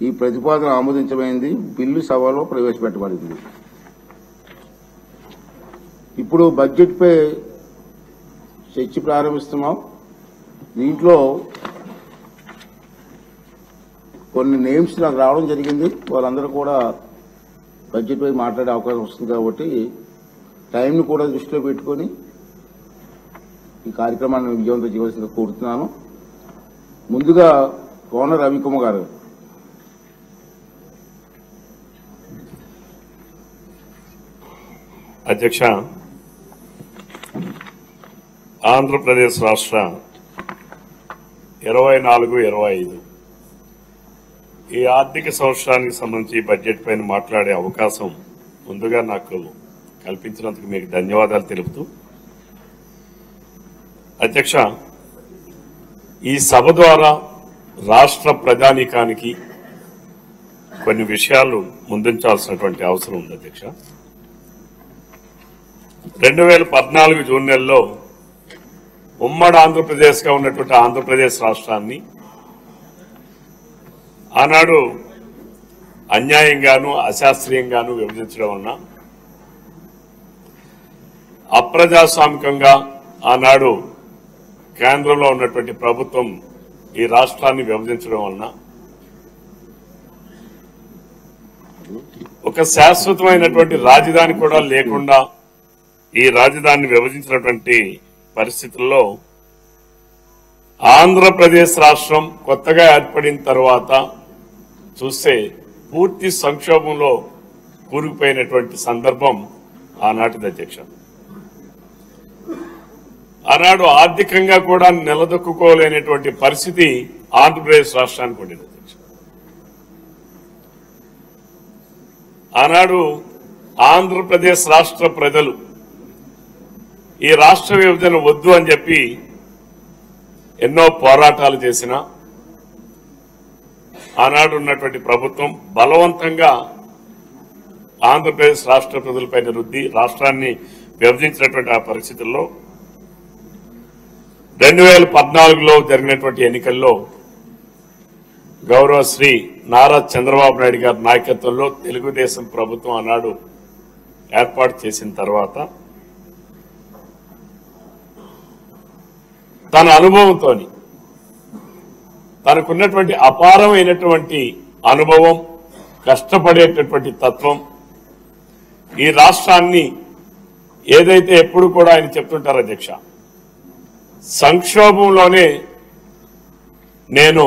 ఈ ప్రతిపాదన ఆమోదించబడింది. బిల్లు సభలో ప్రవేశపెట్టబడింది. ఇప్పుడు బడ్జెట్పై చర్చ ప్రారంభిస్తున్నాం. దీంట్లో కొన్ని నేమ్స్ నాకు రావడం జరిగింది. వాళ్ళందరూ కూడా బడ్జెట్పై మాట్లాడే అవకాశం వస్తుంది కాబట్టి టైంను కూడా దృష్టిలో పెట్టుకొని ఈ కార్యక్రమాన్ని విజయవంతం చేయవలసిందిగా కోరుతున్నాను. ముందుగా కోన రవికుమార్ గారు. అధ్యక్ష, ఆంధ్రప్రదేశ్ రాష్ట్ర 24-25 ఈ ఆర్థిక సంవత్సరానికి సంబంధించి బడ్జెట్ పైన మాట్లాడే అవకాశం ముందుగా నాకు కల్పించినందుకు మీకు ధన్యవాదాలు తెలుపుతూ, అధ్యక్ష, ఈ సభ ద్వారా రాష్ట్ర ప్రజానీకానికి కొన్ని విషయాలు ముందుంచాల్సినటువంటి అవసరం ఉంది. అధ్యక్ష, 2014 జూన్ నెలలో ఉమ్మడి ఆంధ్రప్రదేశ్గా ఉన్నటువంటి ఆంధ్రప్రదేశ్ రాష్ట్రాన్ని ఆనాడు అన్యాయంగాను అశాస్త్రీయంగాను విభజించడం వలన, అప్రజాస్వామికంగా ఆనాడు కేంద్రంలో ఉన్నటువంటి ప్రభుత్వం ఈ రాష్ట్రాన్ని విభజించడం వలన ఒక శాశ్వతమైనటువంటి రాజధాని కూడా లేకుండా ఈ రాజధానిని విభజించినటువంటి పరిస్థితుల్లో ఆంధ్రప్రదేశ్ రాష్ట్రం కొత్తగా ఏర్పడిన తర్వాత చూస్తే పూర్తి సంక్షోభంలో కూరుకుపోయినటువంటి సందర్భం ఆనాటిది. అధ్యక్ష, ఆనాడు ఆర్థికంగా కూడా నిలదొక్కుకోలేనటువంటి పరిస్థితి ఆంధ్రప్రదేశ్ రాష్ట్రానికి ఉండేది. అధ్యక్ష, ఆనాడు ఆంధ్రప్రదేశ్ రాష్ట్ర ప్రజలు ఈ రాష్ట్ర విభజన వద్దు అని చెప్పి ఎన్నో పోరాటాలు చేసినా ఆనాడు ఉన్నటువంటి ప్రభుత్వం బలవంతంగా ఆంధ్రప్రదేశ్ రాష్ట్ర ప్రజలపైన రుద్ది రాష్ట్రాన్ని విభజించినటువంటి ఆ పరిస్థితుల్లో 2014లో జరిగినటువంటి ఎన్నికల్లో గౌరవ శ్రీ నారా చంద్రబాబు నాయుడు గారి నాయకత్వంలో తెలుగుదేశం ప్రభుత్వం ఆనాడు ఏర్పాటు చేసిన తర్వాత తన అనుభవంతో, తనకున్నటువంటి అపారమైనటువంటి అనుభవం, కష్టపడేటటువంటి తత్వం, ఈ రాష్ట్రాన్ని ఏదైతే ఎప్పుడు కూడా ఆయన చెప్తుంటారు అధ్యక్ష, సంక్షోభంలోనే నేను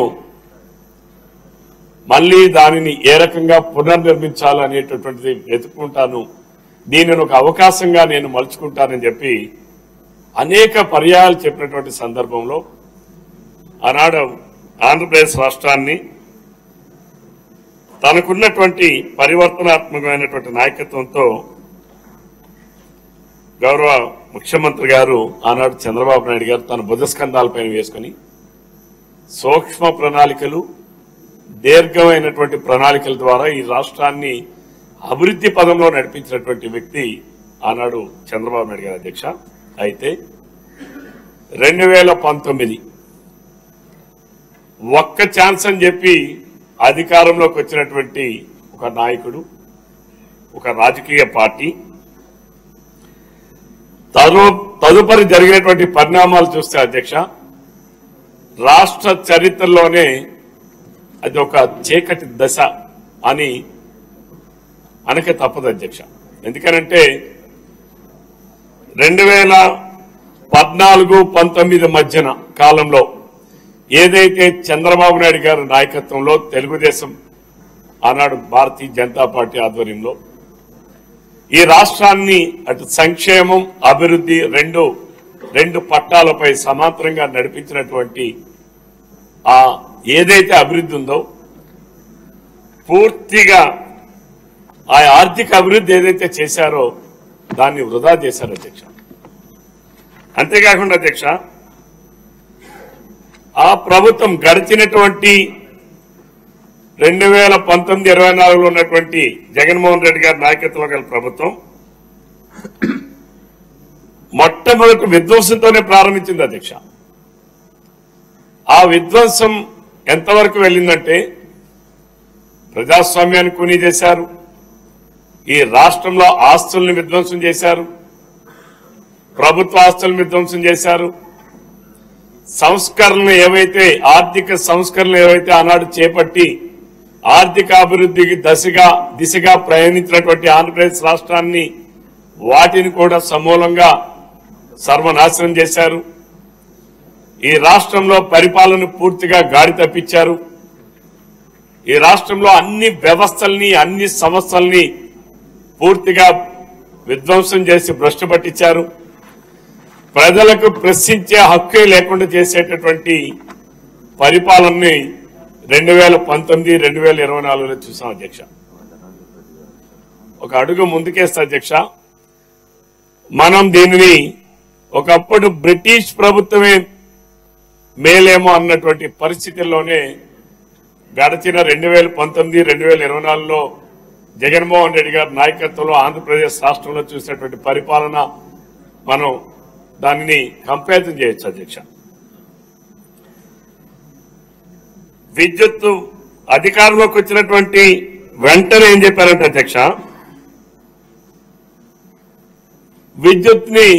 మళ్లీ దానిని ఏ రకంగా పునర్నిర్మించాలనేటటువంటిది వెతుక్కుంటాను, దీనిని ఒక అవకాశంగా నేను మలుచుకుంటానని చెప్పి అనేక పర్యాయాలు చెప్పినటువంటి సందర్భంలో ఆనాడు ఆంధ్రప్రదేశ్ రాష్ట్రాన్ని తనకున్నటువంటి పరివర్తనాత్మకమైనటువంటి నాయకత్వంతో గౌరవ ముఖ్యమంత్రి గారు ఆనాడు చంద్రబాబు నాయుడు గారు తన భుజస్కంధాలపైన వేసుకుని సూక్ష్మ ప్రణాళికలు, దీర్ఘమైనటువంటి ప్రణాళికల ద్వారా ఈ రాష్ట్రాన్ని అభివృద్ధి పదంలో నడిపించినటువంటి వ్యక్తి ఆనాడు చంద్రబాబు నాయుడు గారు. అధ్యక్ష, అయితే 2019 ఒక్క ఛాన్స్ అని చెప్పి అధికారంలోకి వచ్చినటువంటి ఒక నాయకుడు, ఒక రాజకీయ పార్టీ తదుపరి జరిగినటువంటి పరిణామాలు చూస్తే అధ్యక్ష, రాష్ట్ర చరిత్రలోనే అది ఒక చీకటి దశ అని అనక తప్పదు అధ్యక్ష. ఎందుకనంటే 2014-19 మధ్యన కాలంలో ఏదైతే చంద్రబాబు నాయుడు గారి నాయకత్వంలో తెలుగుదేశం ఆనాడు భారతీయ జనతా పార్టీ ఆధ్వర్యంలో ఈ రాష్ట్రాన్ని అటు సంక్షేమం, అభివృద్ధి రెండు పట్టాలపై సమాంతరంగా నడిపించినటువంటి ఆ ఏదైతే అభివృద్ధి ఉందో పూర్తిగా ఆ ఆర్థిక అభివృద్ధి ఏదైతే చేశారో దాన్ని వృధా చేశారు అధ్యక్ష. అంతేకాకుండా అధ్యక్ష, ఆ ప్రభుత్వం గడిచినటువంటి 2019-24లో ఉన్నటువంటి జగన్మోహన్ రెడ్డి గారి నాయకత్వంలో గల ప్రభుత్వం మొట్టమొదటి విధ్వంసంతోనే ప్రారంభించింది అధ్యక్ష. ఆ విధ్వంసం ఎంతవరకు వెళ్ళిందంటే ప్రజాస్వామ్యాన్ని కూనీ చేశారు, ఈ రాష్ట్రంలో ఆస్తుల్ని విధ్వంసం చేశారు, ప్రభుత్వ ఆస్తులను విధ్వంసం చేశారు, సంస్కరణలు ఏవైతే ఆర్థిక సంస్కరణలు ఏవైతే ఆనాడు చేపట్టి ఆర్థిక అభివృద్ధికి దిశగా ప్రయాణించినటువంటి ఆంధ్రప్రదేశ్ రాష్ట్రాన్ని వాటిని కూడా సమూలంగా సర్వనాశనం చేశారు. ఈ రాష్ట్రంలో పరిపాలన పూర్తిగా గాడి తప్పించారు. ఈ రాష్ట్రంలో అన్ని వ్యవస్థల్ని అన్ని సంస్థల్ని పూర్తిగా విధ్వంసం చేసి భ్రష్టు పట్టించారు. ప్రజలకు ప్రశ్నించే హక్కే లేకుండా చేసేటటువంటి పరిపాలనని 2019, 2024లో చూసాం అధ్యక్ష. ఒక అడుగు ముందుకేస్తా అధ్యక్ష. మనం దీనిని ఒకప్పుడు బ్రిటిష్ ప్రభుత్వమే మేలేమో అన్నటువంటి పరిస్థితుల్లోనే గడిచిన 2019, 2024లో జగన్మోహన్ రెడ్డి గారి నాయకత్వంలో ఆంధ్రప్రదేశ్ రాష్ట్రంలో చూసినటువంటి పరిపాలన మనం దానిని కంపేర్ చేయొచ్చు అధ్యక్ష. విద్యుత్ అధికారంలోకి వచ్చినటువంటి వెంటనే ఏం చెప్పారంటే అధ్యక్ష, విద్యుత్ ని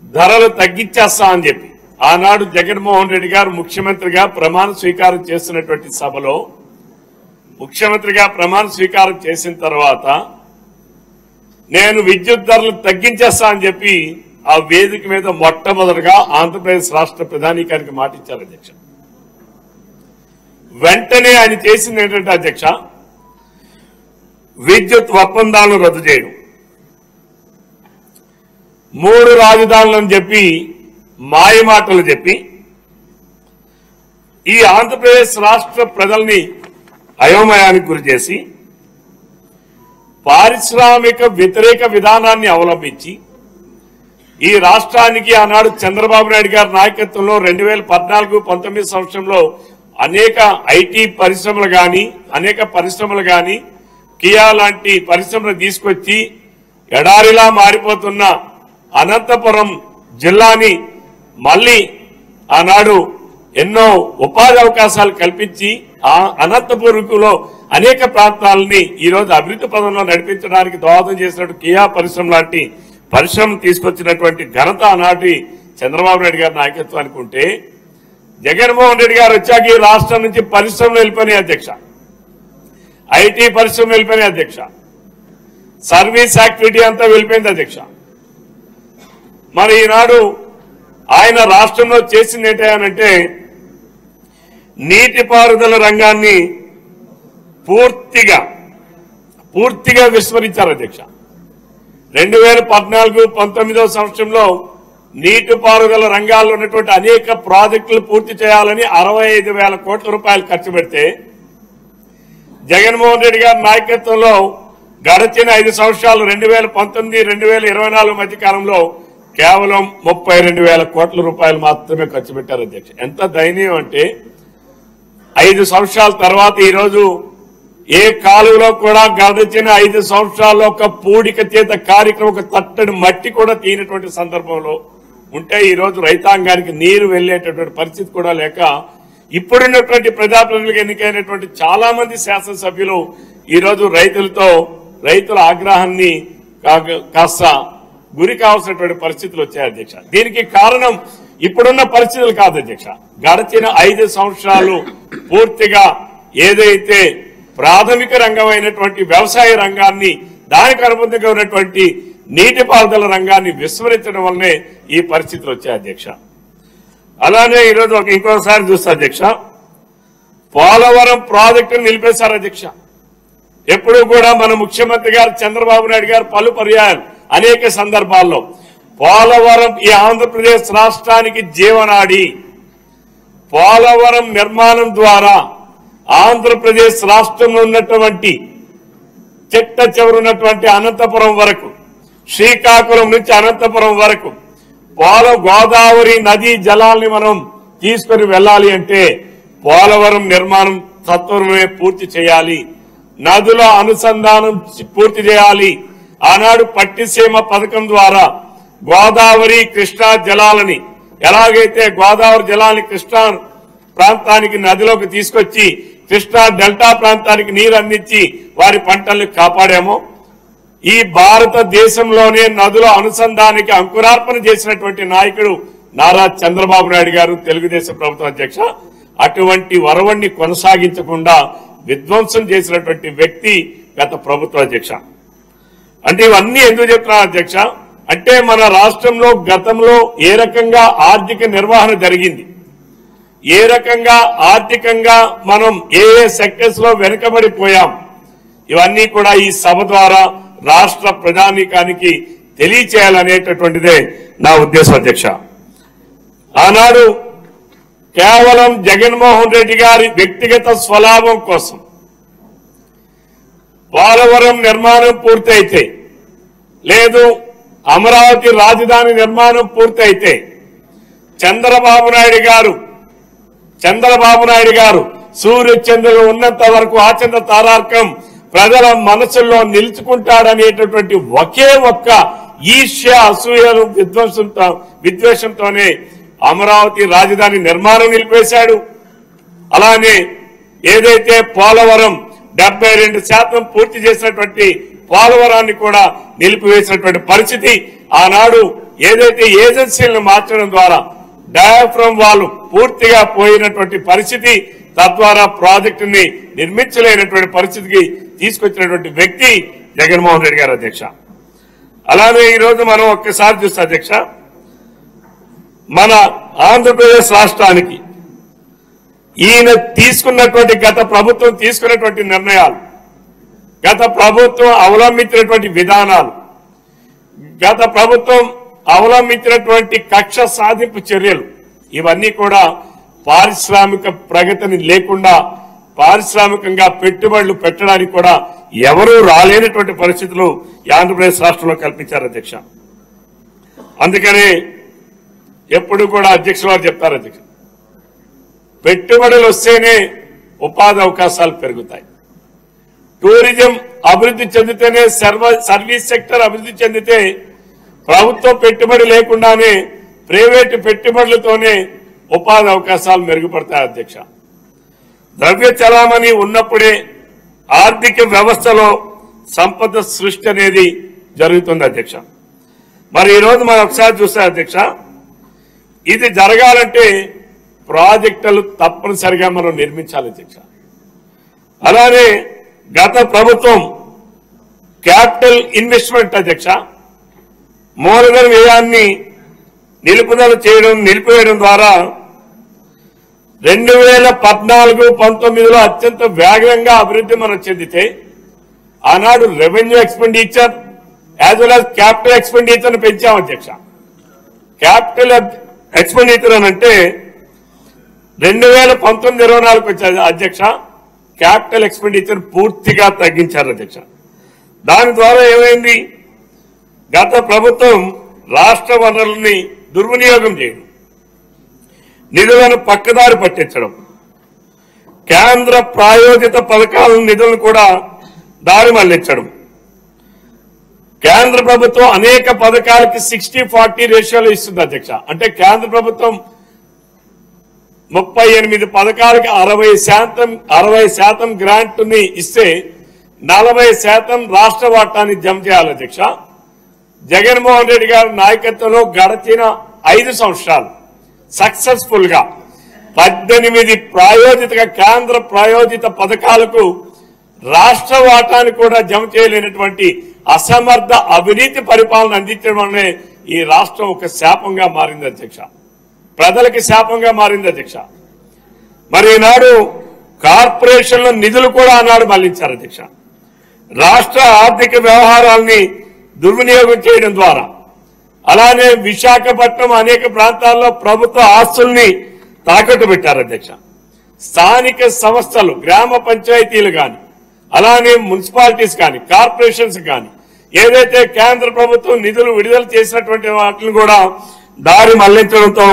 ధరలు తగ్గించేస్తా అని చెప్పి ఆనాడు జగన్మోహన్ రెడ్డి గారు ముఖ్యమంత్రిగా ప్రమాణ స్వీకారం చేస్తున్నటువంటి సభలో ముఖ్యమంత్రిగా ప్రమాణ స్వీకారం చేసిన తర్వాత నేను విద్యుత్ ధరలు తగ్గించేస్తా అని చెప్పి ఆ వేదిక మీద మొట్టమొదటిగా ఆంధ్రప్రదేశ్ రాష్ట్ర ప్రధానికానికి మాటిచ్చారు అధ్యక్ష. వెంటనే ఆయన చేసింది ఏంటంటే అధ్యక్ష, విద్యుత్ ఒప్పందాలను రద్దు చేయడం, 3 రాజధానులను చెప్పి మాయమాటలు చెప్పి ఈ ఆంధ్రప్రదేశ్ రాష్ట్ర ప్రజల్ని అయోమయానికి గురి చేసి పారిశ్రామిక వ్యతిరేక విధానాన్ని అవలంబించి ఈ రాష్ట్రానికి ఆనాడు చంద్రబాబు నాయుడు గారి నాయకత్వంలో 2014-19 సంవత్సరంలో అనేక ఐటీ పరిశ్రమలు గాని కియా లాంటి పరిశ్రమలు తీసుకొచ్చి ఎడారిలా మారిపోతున్న అనంతపురం జిల్లాని మళ్లీ ఆనాడు ఎన్నో ఉపాధి అవకాశాలు కల్పించి ఆ అనంతపురంలో అనేక ప్రాంతాలని ఈరోజు అభివృద్ధి పదంలో నడిపించడానికి దోహదం చేసినట్టు కియా పరిశ్రమ లాంటి పరిశ్రమను తీసుకొచ్చినటువంటి ఘనత ఆనాటి చంద్రబాబు నాయుడు గారి నాయకత్వానికి ఉంటే, జగన్మోహన్ రెడ్డి గారు వచ్చాక ఈ రాష్ట్రం నుంచి పరిశ్రమలు వెళ్ళిపోయినాయి అధ్యక్ష, ఐటీ పరిశ్రమలు వెళ్ళిపోయినాయి అధ్యక్ష, సర్వీస్ యాక్టివిటీ అంతా వెళ్ళిపోయింది అధ్యక్ష. మరి ఈనాడు ఆయన రాష్ట్రంలో చేసింది ఏంటంటే నీటిపారుదల రంగాన్ని పూర్తిగా విస్మరించారు అధ్యక్ష. 2014-19 సంవత్సరంలో నీటిపారుదల రంగాల్లో ఉన్నటువంటి అనేక ప్రాజెక్టులు పూర్తి చేయాలని 65,000 కోట్ల రూపాయలు ఖర్చు పెడితే జగన్మోహన్ రెడ్డి గారి నాయకత్వంలో గడిచిన 5 సంవత్సరాలు 2019-2024 మధ్య కాలంలో కేవలం 32,000 కోట్ల రూపాయలు మాత్రమే ఖర్చు పెట్టారు అధ్యక్ష. ఎంత దయనీయం అంటే 5 సంవత్సరాల తర్వాత ఈరోజు ఏ కాలువలో కూడా గడిచిన 5 సంవత్సరాల్లో ఒక పూడిక చేత కార్యక్రమం ఒక తట్టడి మట్టి కూడా తీయనటువంటి సందర్భంలో ఉంటే ఈరోజు రైతాంగానికి నీరు వెళ్లేటటువంటి పరిస్థితి కూడా లేక ఇప్పుడున్నటువంటి ప్రజాప్రతినిధులకు ఎన్నికైనటువంటి చాలా మంది శాసనసభ్యులు ఈరోజు రైతుల ఆగ్రహాన్ని కాస్త గురి కావాల్సినటువంటి పరిస్థితులు వచ్చాయి అధ్యక్ష. దీనికి కారణం ఇప్పుడున్న పరిస్థితులు కాదు అధ్యక్ష. గడిచిన 5 సంవత్సరాలు పూర్తిగా ఏదైతే ప్రాథమిక రంగమైనటువంటి వ్యవసాయ రంగాన్ని దానికి అనుబంధంగా ఉన్నటువంటి నీటిపారుదల రంగాన్ని విస్మరించడం వల్లనే ఈ పరిస్థితులు వచ్చాయి అధ్యక్ష. అలానే ఈరోజు ఇంకోసారి చూస్తా అధ్యక్ష, పోలవరం ప్రాజెక్టును నిలిపేశారు అధ్యక్ష. ఎప్పుడూ కూడా మన ముఖ్యమంత్రి గారు చంద్రబాబు నాయుడు గారు పలు పర్యాయాలు అనేక సందర్భాల్లో పోలవరం ఈ ఆంధ్రప్రదేశ్ రాష్ట్రానికి జీవనాడి, పోలవరం నిర్మాణం ద్వారా ఆంధ్రప్రదేశ్ రాష్ట్రంలో ఉన్నటువంటి చెట్ట చివరున్నటువంటి అనంతపురం వరకు, శ్రీకాకుళం నుంచి అనంతపురం వరకు గోదావరి నదీ జలాల్ని మనం తీసుకుని వెళ్ళాలి అంటే పోలవరం నిర్మాణం సత్వరమే పూర్తి చేయాలి, నదుల అనుసంధానం పూర్తి చేయాలి. ఆనాడు పట్టిసీమ పథకం ద్వారా గోదావరి కృష్ణా జలాలని ఎలాగైతే గోదావరి జలాన్ని కృష్ణా ప్రాంతానికి నదిలోకి తీసుకొచ్చి కృష్ణా డెల్టా ప్రాంతానికి నీరు అందించి వారి పంటల్ని కాపాడామో, ఈ భారతదేశంలోనే నదుల అనుసంధానానికి అంకురార్పణ చేసినటువంటి నాయకుడు నారా చంద్రబాబు నాయుడు గారు, తెలుగుదేశం ప్రభుత్వం అధ్యక్ష. అటువంటి వరవణ్ణి కొనసాగించకుండా విధ్వంసం చేసినటువంటి వ్యక్తి గత ప్రభుత్వ అధ్యక్ష. అంటే ఇవన్నీ ఎందుకు చెప్తున్నా అధ్యక్ష అంటే మన రాష్ట్రంలో గతంలో ఏ రకంగా ఆర్థిక నిర్వహణ జరిగింది, ఏ రకంగా ఆర్థికంగా మనం ఏ సెక్టర్స్ లో వెనుకబడిపోయాం, ఇవన్నీ కూడా ఈ సభ ద్వారా రాష్ట్ర ప్రజానీకానికి తెలియచేయాలనేటటువంటిదే నా ఉద్దేశం అధ్యక్ష. ఆనాడు కేవలం జగన్మోహన్ రెడ్డి గారి వ్యక్తిగత స్వలాభం కోసం పోలవరం నిర్మాణం పూర్తయితే, లేదు అమరావతి రాజధాని నిర్మాణం పూర్తయితే చంద్రబాబు నాయుడు గారు సూర్యచంద్రులు ఉన్నంత వరకు ఆచంద్ర తారార్కం ప్రజల మనసుల్లో నిలుచుకుంటాడనేటటువంటి ఒకే ఒక్క ఈర్ష్య, అసూయలు, విద్వేషంతోనే అమరావతి రాజధాని నిర్మాణం నిలిపేశాడు. అలానే ఏదైతే పోలవరం 72% పూర్తి చేసినటువంటి పోలవరాన్ని కూడా నిలిపివేసినటువంటి పరిస్థితి, ఆనాడు ఏదైతే ఏజెన్సీలను మార్చడం ద్వారా డయాఫ్రమ్ వాల్ పూర్తిగా పోయినటువంటి పరిస్థితి, తద్వారా ప్రాజెక్టుని నిర్మించలేనటువంటి పరిస్థితికి తీసుకొచ్చినటువంటి వ్యక్తి జగన్మోహన్ రెడ్డి గారు అధ్యక్ష. అలానే ఈరోజు మనం ఒక్కసారి చూస్తే అధ్యక్ష, మన ఆంధ్రప్రదేశ్ రాష్ట్రానికి ఈయన తీసుకున్నటువంటి గత ప్రభుత్వం తీసుకున్నటువంటి నిర్ణయాలు, గత ప్రభుత్వం అవలంబించినటువంటి విధానాలు, గత ప్రభుత్వం అవలంబించినటువంటి కక్ష సాధింపు చర్యలు, ఇవన్నీ కూడా పారిశ్రామిక ప్రగతిని లేకుండా పారిశ్రామికంగా పెట్టుబడులు పెట్టడానికి కూడా ఎవరూ రాలేనటువంటి పరిస్థితులు ఈ ఆంధ్రప్రదేశ్ రాష్ట్రంలో కల్పించారు అధ్యక్ష. అందుకనే ఎప్పుడు కూడా అధ్యక్షుల వారు చెప్తారు అధ్యక్ష, పెట్టుబడులు వస్తేనే ఉపాధి అవకాశాలు పెరుగుతాయి, టూరిజం అభివృద్ధి చెందితేనే సర్వీస్ సెక్టర్ అభివృద్ధి చెందితే, ప్రభుత్వ పెట్టుబడి లేకుండానే ప్రైవేటు పెట్టుబడులతోనే ఉపాధి అవకాశాలు మెరుగుపడతాయి అధ్యక్ష. ద్రవ్య చలామణి ఉన్నప్పుడే ఆర్థిక వ్యవస్థలో సంపద సృష్టి అనేది జరుగుతుంది అధ్యక్ష. మరి ఈరోజు మనం ఒకసారి చూస్తే అధ్యక్ష, ఇది జరగాలంటే ప్రాజెక్టులు తప్పనిసరిగా మనం నిర్మించాలి అధ్యక్ష. అలానే గత ప్రభుత్వం క్యాపిటల్ ఇన్వెస్ట్మెంట్ అధ్యక్ష, మూలధన వ్యయాన్ని నిలిపివేయడం ద్వారా 2014-19లో అత్యంత వేగంగా అభివృద్ధి మనం చెందితే, ఆనాడు revenue expenditure as well as capital expenditure పెంచాం అధ్యక్ష. క్యాపిటల్ ఎక్స్పెండిచర్ అని అంటే 2019-24 వచ్చేది అధ్యక్ష, క్యాపిటల్ ఎక్స్పెండిచర్ పూర్తిగా తగ్గించారు అధ్యక్ష. దాని ద్వారా ఏమైంది, గత ప్రభుత్వం రాష్ట్ర వనరుల్ని దుర్వినియోగం చేయడం, నిధులను పక్కదారి పట్టించడం, కేంద్ర ప్రాయోజిత పథకాల నిధులను కూడా దారి మళ్లించడం, కేంద్ర ప్రభుత్వం అనేక పథకాలకి 60-40 రేషియోలో ఇస్తుంది అధ్యక్ష. అంటే కేంద్ర ప్రభుత్వం 38 పథకాలకి 60% గ్రాంట్ ని ఇస్తే 40% రాష్ట్ర వాటాన్ని జమ చేయాలి అధ్యక్ష. జగన్మోహన్ రెడ్డి గారి నాయకత్వంలో గడిచిన 5 సంవత్సరాలు సక్సెస్ఫుల్ గా 18 కేంద్ర ప్రాయోజిత పథకాలకు రాష్ట్ర వాటాన్ని కూడా జమ చేయలేనటువంటి అసమర్థ అవినీతి పరిపాలన అందించడం వల్లనే ఈ రాష్ట్రం ఒక శాపంగా మారింది అధ్యక్ష, ప్రజలకి శాపంగా మారింది అధ్యక్ష. మరి ఈనాడు కార్పొరేషన్ల నిధులు కూడా ఆనాడు మళ్లించారు అధ్యక్ష. రాష్ట్ర ఆర్థిక వ్యవహారాల్ని దుర్వినియోగం చేయడం ద్వారా, అలానే విశాఖపట్నం అనేక ప్రాంతాల్లో ప్రభుత్వ ఆస్తుల్ని తాకట్టు పెట్టారు అధ్యక్ష. స్థానిక సంస్థలు, గ్రామ పంచాయతీలు కానీ, అలానే మున్సిపాలిటీస్ కానీ, కార్పొరేషన్స్ కానీ ఏదైతే కేంద్ర ప్రభుత్వం నిధులు విడుదల చేసినటువంటి వాటిని కూడా దారి మళ్లించడంతో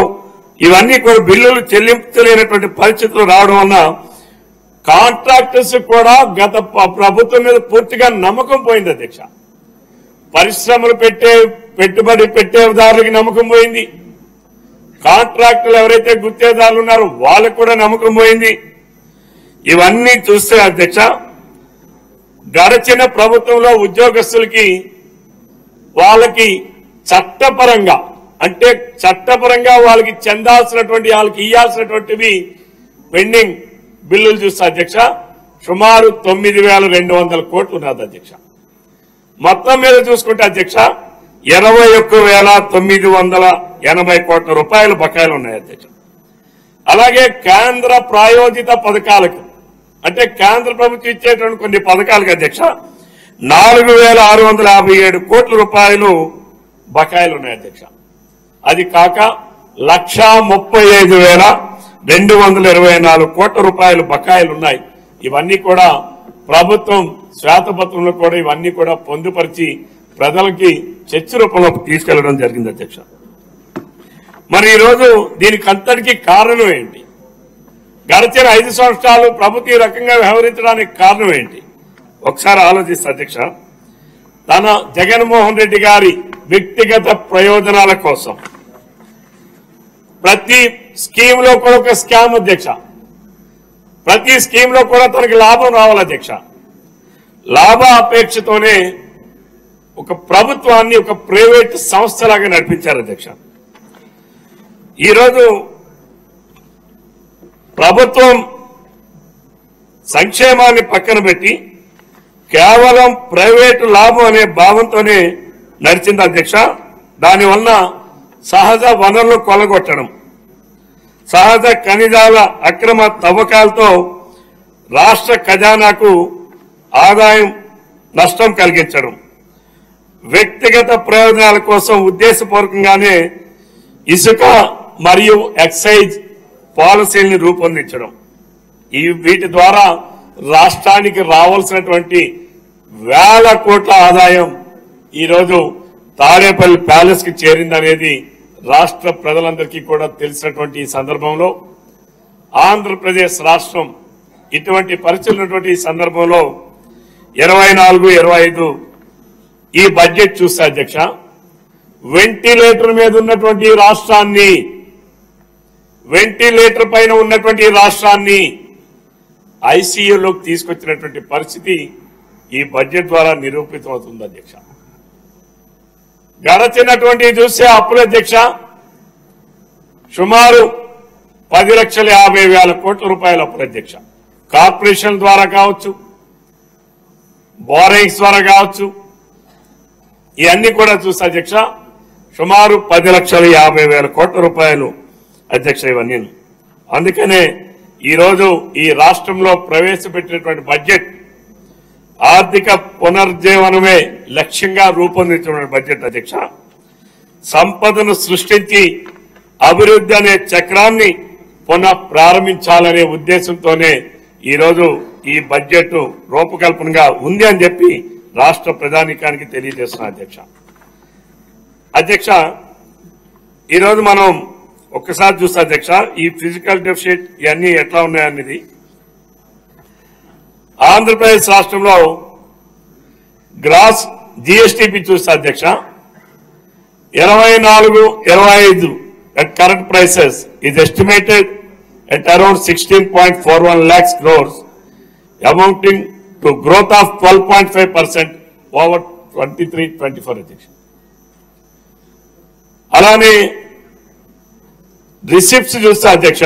ఇవన్నీ కూడా బిల్లులు చెల్లించలేనటువంటి పరిస్థితులు రావడం వల్ల కాంట్రాక్టర్స్ కూడా గత ప్రభుత్వం మీద పూర్తిగా నమ్మకం పోయింది అధ్యక్ష. పరిశ్రమలు పెట్టుబడి పెట్టేదారులకి నమ్మకం పోయింది, కాంట్రాక్టర్లు ఎవరైతే గుత్తేదారులు ఉన్నారో వాళ్ళకు కూడా నమ్మకం పోయింది. ఇవన్నీ చూస్తే అధ్యక్ష గడిచిన ప్రభుత్వంలో ఉద్యోగస్తులకి వాళ్ళకి చట్టపరంగా అంటే చట్టపరంగా వాళ్ళకి చెందాల్సినటువంటి వాళ్ళకి ఇవ్వాల్సినటువంటివి పెండింగ్ బిల్లులు చూస్తే అధ్యక్ష సుమారు 9,200 కోట్లు ఉన్నది అధ్యక్ష. మొత్తం మీద చూసుకుంటే అధ్యక్ష 21,980 కోట్ల రూపాయలు బకాయిలు ఉన్నాయి అధ్యక్ష. అలాగే కేంద్ర ప్రాయోజిత పథకాలకు అంటే కేంద్ర ప్రభుత్వం ఇచ్చేటువంటి కొన్ని పథకాలకు అధ్యక్ష 4,657 కోట్ల రూపాయలు బకాయిలు ఉన్నాయి అధ్యక్ష. అది కాక 1,35,224 కోట్ల రూపాయలు బకాయిలు ఉన్నాయి. ఇవన్నీ కూడా ప్రభుత్వం శ్వేతపత్రంలో కూడా ఇవన్నీ కూడా పొందుపరిచి ప్రజలకి చర్చ రూపంలో తీసుకెళ్లడం జరిగింది అధ్యక్ష. మరి ఈరోజు దీనికి అంతటికీ కారణం ఏంటి? గడిచిన 5 సంవత్సరాలు ప్రభుత్వం ఈ రకంగా వ్యవహరించడానికి కారణం ఏంటి? ఒకసారి ఆలోచిస్తే అధ్యక్ష తన జగన్మోహన్ రెడ్డి గారి వ్యక్తిగత ప్రయోజనాల కోసం ప్రతి స్కీమ్ లో కూడా ఒక స్కామ్ అధ్యక్ష. ప్రతి స్కీమ్ లో కూడా తనకి లాభం రావాలి అధ్యక్ష. లాభ అపేక్షతోనే ఒక ప్రభుత్వాన్ని ఒక ప్రైవేట్ సంస్థలాగా నడిపించారు అధ్యక్ష. ఈరోజు ప్రభుత్వం సంక్షేమాన్ని పక్కన పెట్టి కేవలం ప్రైవేటు లాభం అనే భావంతోనే నడిచింది అధ్యక్ష. దానివల్ల సహజ వనరులు కొల్లగొట్టడం, సహజ ఖనిజాల అక్రమ తవ్వకాలతో రాష్ట్ర ఖజానాకు ఆదాయం నష్టం కలిగించడం, వ్యక్తిగత ప్రయోజనాల కోసం ఉద్దేశపూర్వకంగానే ఇసుక మరియు ఎక్సైజ్ పాలసీల్ని రూపొందించడం, వీటి ద్వారా రాష్ట్రానికి రావాల్సినటువంటి వేల కోట్ల ఆదాయం ఈరోజు తాడేపల్లి ప్యాలెస్ కి చేరిందనేది రాష్ట్ర ప్రజలందరికీ కూడా తెలిసినటువంటి ఈ సందర్భంలో ఆంధ్రప్రదేశ్ రాష్ట్రం ఇటువంటి పరిస్థితున్నటువంటి ఈ సందర్భంలో 24-25 ఈ బడ్జెట్ చూస్తే అధ్యక్ష వెంటిలేటర్ మీద ఉన్నటువంటి రాష్ట్రాన్ని వెంటిలేటర్ పైన ఉన్నటువంటి రాష్ట్రాన్ని ఐసీయూలోకి తీసుకొచ్చినటువంటి పరిస్థితి ఈ బడ్జెట్ ద్వారా నిరూపితమవుతుంది అధ్యక్ష. గడచినటువంటి చూస్తే అప్పులు అధ్యక్ష సుమారు 10,50,000 కోట్ల రూపాయల అప్పులు అధ్యక్ష. కార్పొరేషన్ ద్వారా కావచ్చు, బోరింగ్స్ ద్వారా కావచ్చు, ఇవన్నీ కూడా చూస్తే అధ్యక్ష సుమారు 10,50,000 కోట్ల రూపాయలు అధ్యక్ష ఇవన్నీ. అందుకనే ఈరోజు ఈ రాష్ట్రంలో ప్రవేశపెట్టినటువంటి బడ్జెట్ ఆర్థిక పునర్జీవనమే లక్ష్యంగా రూపొందించిన బడ్జెట్ అధ్యక్ష. సంపదను సృష్టించి అభివృద్ధి అనే చక్రాన్ని పునః ప్రారంభించాలనే ఉద్దేశంతోనే ఈరోజు ఈ బడ్జెట్ రూపకల్పనగా ఉంది అని చెప్పి రాష్ట్ర ప్రజానీకానికి తెలియజేస్తున్నా అధ్యక్ష. అధ్యక్ష ఈరోజు మనం ఒక్కసారి చూస్తే అధ్యక్ష ఈ ఫిజికల్ డెఫిసిట్ ఇవన్నీ ఎట్లా ఉన్నాయనేది ఆంధ్రప్రదేశ్ రాష్ట్రంలో గ్రాస్ జీఎస్టీపీ చూస్తే అధ్యక్ష 24-25 at current prices is estimated at around 16.41 lakhs crores, amounting to growth of 12.5% over 23-24 అధ్యక్ష. అలానే రిసిప్ట్స్ చూస్తే అధ్యక్ష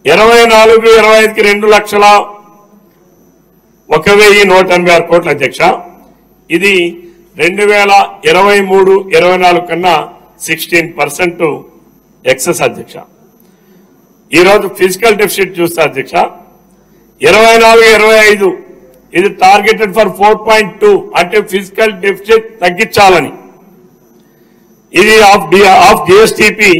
24-25కి 2,01,186 కోట్ల అధ్యక్ష. ఇది 2023-24 కన్నా 16% ఎక్సెస్ అధ్యక్ష. ఈరోజు ఫిజికల్ డెఫిసిట్ చూస్తే అధ్యక్ష 24-25 ఇది టార్గెటెడ్ ఫర్ 4.2 అంటే ఫిజికల్ డెఫిసిట్ తగ్గించాలని. ఇది ఆఫ్ జిఎస్టిపి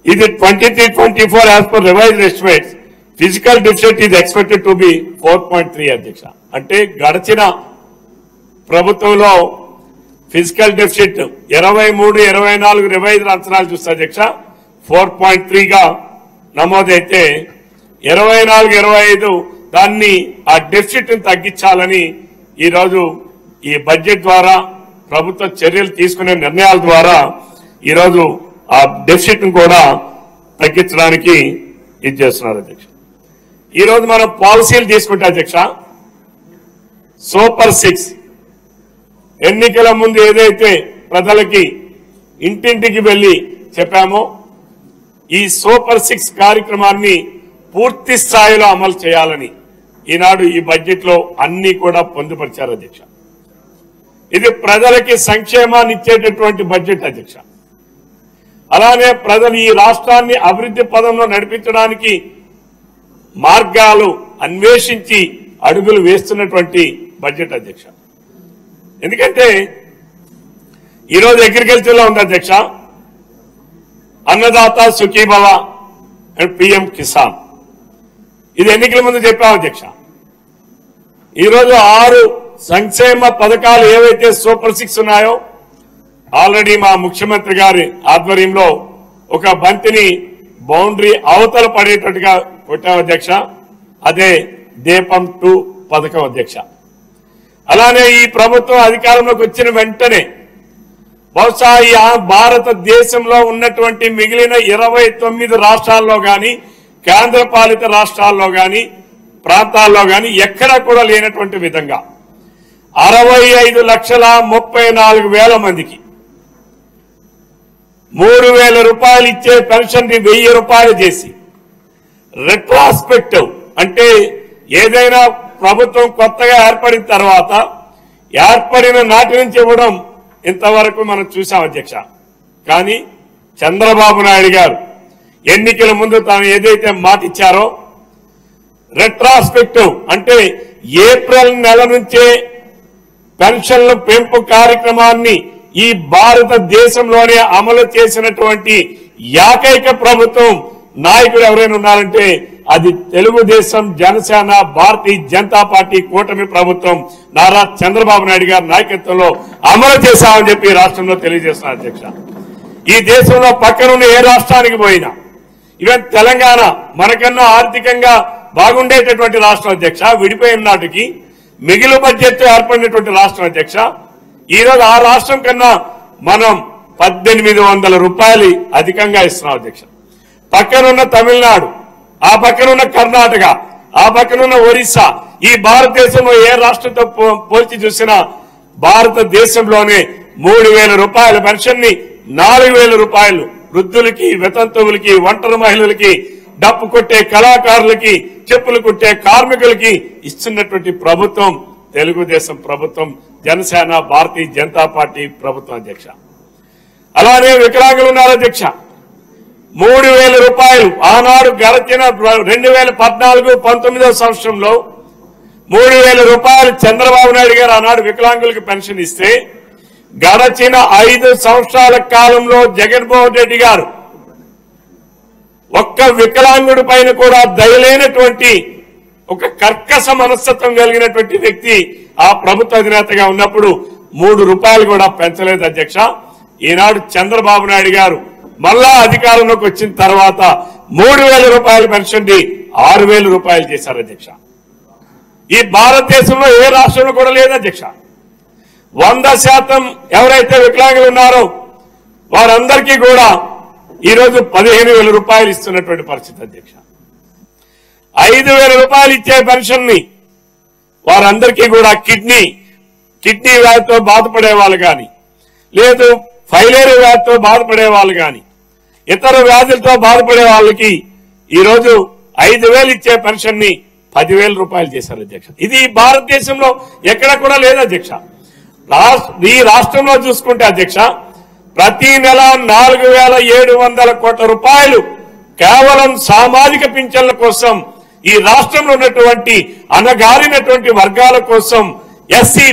ఇది 23-24 as per revised estimates physical deficit is expected to be 4.3 అధ్యక్ష. అంటే గడిచిన ప్రభుత్వంలో ఫిజికల్ డెఫిసిట్ 23-24 రివైజ్డ్ అంచనాలు చూస్తే అధ్యక్ష 4.3గా నమోదైతే 24-25 దాన్ని ఆ డెఫిసిట్ ని తగ్గించాలని ఈరోజు ఈ బడ్జెట్ ద్వారా ప్రభుత్వ చర్యలు తీసుకునే నిర్ణయాల ద్వారా ఈరోజు ఆ డెఫిసిట్ ను కూడా తగ్గించడానికి ఇది చేస్తున్నారు అధ్యక్ష. ఈ రోజు మనం పాలసీలు తీసుకుంటే అధ్యక్ష, సూపర్ 6 ఎన్నికల ముందు ఏదైతే ప్రజలకి ఇంటింటికి వెళ్లి చెప్పామో ఈ సూపర్ 6 కార్యక్రమాన్ని పూర్తి స్థాయిలో అమలు చేయాలని ఈనాడు ఈ బడ్జెట్ లో అన్ని కూడా పొందుపరిచారు అధ్యక్ష. ఇది ప్రజలకి సంక్షేమాన్ని ఇచ్చేటటువంటి బడ్జెట్ అధ్యక్ష. అలానే ప్రజలు ఈ రాష్ట్రాన్ని అభివృద్ధి పదంలో నడిపించడానికి మార్గాలు అన్వేషించి అడుగులు వేస్తున్నటువంటి బడ్జెట్ అధ్యక్ష. ఎందుకంటే ఈరోజు అగ్రికల్చర్ లో ఉంది అధ్యక్ష, అన్నదాత సుఖీభవ అండ్ పిఎం కిసాన్. ఇది ఎన్నికల ముందు చెప్పాం అధ్యక్ష. ఈరోజు 6 సంక్షేమ పథకాలు ఏవైతే సూపర్ 6 ఉన్నాయో ఆల్రెడీ మా ముఖ్యమంత్రి గారి ఆధ్వర్యంలో ఒక బంతిని బౌండరీ అవతల పడేటట్టుగా కొట్టాం అధ్యక్ష. అదే దీపం 2 పథకం అధ్యక్ష. అలానే ఈ ప్రభుత్వం అధికారంలోకి వచ్చిన వెంటనే బహుశా ఈ భారతదేశంలో ఉన్నటువంటి మిగిలిన 29 రాష్ట్రాల్లో గాని కేంద్ర పాలిత రాష్ట్రాల్లో గాని ప్రాంతాల్లో గాని ఎక్కడా కూడా లేనటువంటి విధంగా 65,34,000 మందికి 3,000 రూపాయలు ఇచ్చే పెన్షన్ ని 1,000 రూపాయలు చేసి రెట్రోస్పెక్టివ్ అంటే ఏదైనా ప్రభుత్వం కొత్తగా ఏర్పడిన తర్వాత ఏర్పడిన నాటి నుంచి ఇవ్వడం ఇంతవరకు మనం చూసాం అధ్యక్ష. కానీ చంద్రబాబు నాయుడు గారు ఎన్నికల ముందు తాను ఏదైతే మాట ఇచ్చారో రెట్రోస్పెక్టివ్ అంటే ఏప్రిల్ నెల నుంచే పెన్షన్ల పెంపు కార్యక్రమాన్ని ఈ భారతదేశంలోనే అమలు చేసినటువంటి ఏకైక ప్రభుత్వం నాయకుడు ఎవరైనా ఉన్నారంటే అది తెలుగుదేశం, జనసేన, భారతీయ జనతా పార్టీ కూటమి ప్రభుత్వం నారా చంద్రబాబు నాయుడు గారి నాయకత్వంలో అమలు చేశామని చెప్పి రాష్ట్రంలో తెలియజేస్తున్నారు అధ్యక్ష. ఈ దేశంలో పక్కనున్న ఏ రాష్ట్రానికి పోయినా ఈవెన్ తెలంగాణ మనకన్నా ఆర్థికంగా బాగుండేటటువంటి రాష్ట్రం అధ్యక్ష, విడిపోయిన నాటికి మిగిలిన బడ్జెట్ ఏర్పడినటువంటి రాష్ట్రం అధ్యక్ష. ఈరోజు ఆ రాష్ట్రం కన్నా మనం 1,800 రూపాయలు అధికంగా ఇస్తున్నాం అధ్యక్ష. పక్కనున్న తమిళనాడు, ఆ పక్కనున్న కర్ణాటక, ఆ పక్కనున్న ఒరిస్సా, ఈ భారతదేశంలో ఏ రాష్ట్రంతో పోల్చి చూసినా భారతదేశంలోనే 3,000 రూపాయల పెన్షన్ ని 4,000 రూపాయలు వృద్ధులకి, వితంతువులకి, ఒంటరి మహిళలకి, డప్పు కొట్టే కళాకారులకి, చెప్పులు కుట్టే కార్మికులకి ఇస్తున్నటువంటి ప్రభుత్వం తెలుగుదేశం ప్రభుత్వం, జనసేన, భారతీయ జనతా పార్టీ ప్రభుత్వం అధ్యక్ష. అలానే వికలాంగులు ఉన్నారు అధ్యక్ష. 3,000 రూపాయలు ఆనాడు గడిచిన 2014-19 సంవత్సరంలో 3,000 రూపాయలు చంద్రబాబు నాయుడు గారు ఆనాడు వికలాంగులకు పెన్షన్ ఇస్తే గడచిన 5 సంవత్సరాల కాలంలో జగన్మోహన్ రెడ్డి గారు ఒక్క వికలాంగుడి పైన కూడా దయలేనటువంటి ఒక కర్కశ మనస్తత్వం కలిగినటువంటి వ్యక్తి ఆ ప్రభుత్వ అధినేతగా ఉన్నప్పుడు 3 రూపాయలు కూడా పెంచలేదు అధ్యక్ష. ఈనాడు చంద్రబాబు నాయుడు గారు మళ్ళా అధికారంలోకి వచ్చిన తర్వాత 3,000 రూపాయల పెన్షన్ ని 6,000 రూపాయలు చేశారు అధ్యక్ష. ఈ భారతదేశంలో ఏ రాష్ట్రంలో కూడా లేదు అధ్యక్ష. 100% ఎవరైతే వికలాంగులు ఉన్నారో వారందరికీ కూడా ఈరోజు 15,000 రూపాయలు ఇస్తున్నటువంటి పరిస్థితి అధ్యక్ష. 5,000 రూపాయలు ఇచ్చే పెన్షన్ ని వారందరికీ కూడా కిడ్నీ వ్యాధితో బాధపడే వాళ్ళు కానీ, లేదు ఫైలేరు వ్యాధితో బాధపడే వాళ్ళు కానీ, ఇతర వ్యాధులతో బాధపడే వాళ్ళకి ఈరోజు 5,000 ఇచ్చే పెన్షన్ ని 10,000 రూపాయలు చేశారు అధ్యక్ష. ఇది భారతదేశంలో ఎక్కడ కూడా లేదు అధ్యక్ష. ఈ రాష్ట్రంలో చూసుకుంటే అధ్యక్ష ప్రతి నెల 4,700 కోట్ల రూపాయలు కేవలం సామాజిక పింఛన్ల కోసం ఈ రాష్ట్రంలో ఉన్నటువంటి అణగారినటువంటి వర్గాల కోసం ఎస్సీ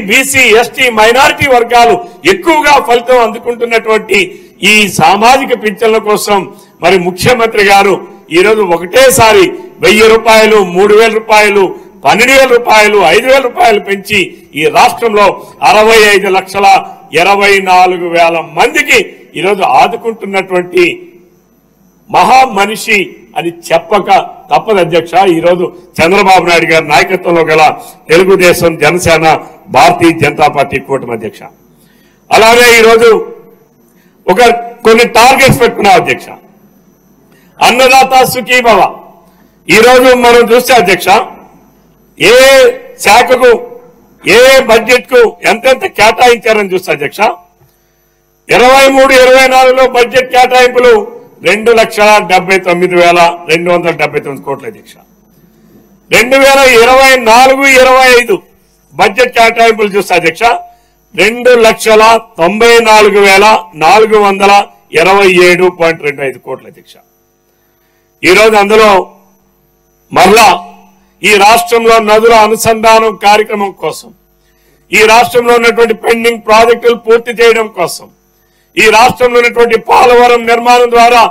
బీసీ ఎస్టీ మైనారిటీ వర్గాలు ఎక్కువగా ఫలితం అందుకుంటున్నటువంటి ఈ సామాజిక పింఛన్ల కోసం మరి ముఖ్యమంత్రి గారు ఈరోజు ఒకటేసారి 1,000 రూపాయలు, 3,000 రూపాయలు, 12,000 రూపాయలు, 5,000 రూపాయలు పెంచి ఈ రాష్ట్రంలో 65,24,000 మందికి ఈరోజు ఆదుకుంటున్నటువంటి మహా మనిషి అని చెప్పక తప్పదు అధ్యక్ష. ఈరోజు చంద్రబాబు నాయుడు గారి నాయకత్వంలో గల తెలుగుదేశం, జనసేన, భారతీయ జనతా పార్టీ కూటమి అధ్యక్ష. అలాగే ఈరోజు కొన్ని టార్గెట్స్ పెట్టుకున్నాం అధ్యక్ష. అన్నదాత సుఖీభవ ఈ రోజు మనం చూస్తే అధ్యక్ష ఏ శాఖకు ఏ బడ్జెట్ కు ఎంతెంత కేటాయించారని చూస్తే అధ్యక్ష 23-24లో బడ్జెట్ కేటాయింపులు 2,79,279 కోట్ల అధ్యక్ష. 2024-25 బడ్జెట్ కేటాయింపులు చూస్తే అధ్యక్ష 2,94,427.25 కోట్ల అధ్యక్ష. ఈరోజు అందులో మరలా ఈ రాష్ట్రంలో నదుల అనుసంధానం కార్యక్రమం కోసం, ఈ రాష్ట్రంలో ఉన్నటువంటి పెండింగ్ ప్రాజెక్టులు పూర్తి చేయడం కోసం, ఈ రాష్ట్రంలో ఉన్నటువంటి పోలవరం నిర్మాణం ద్వారా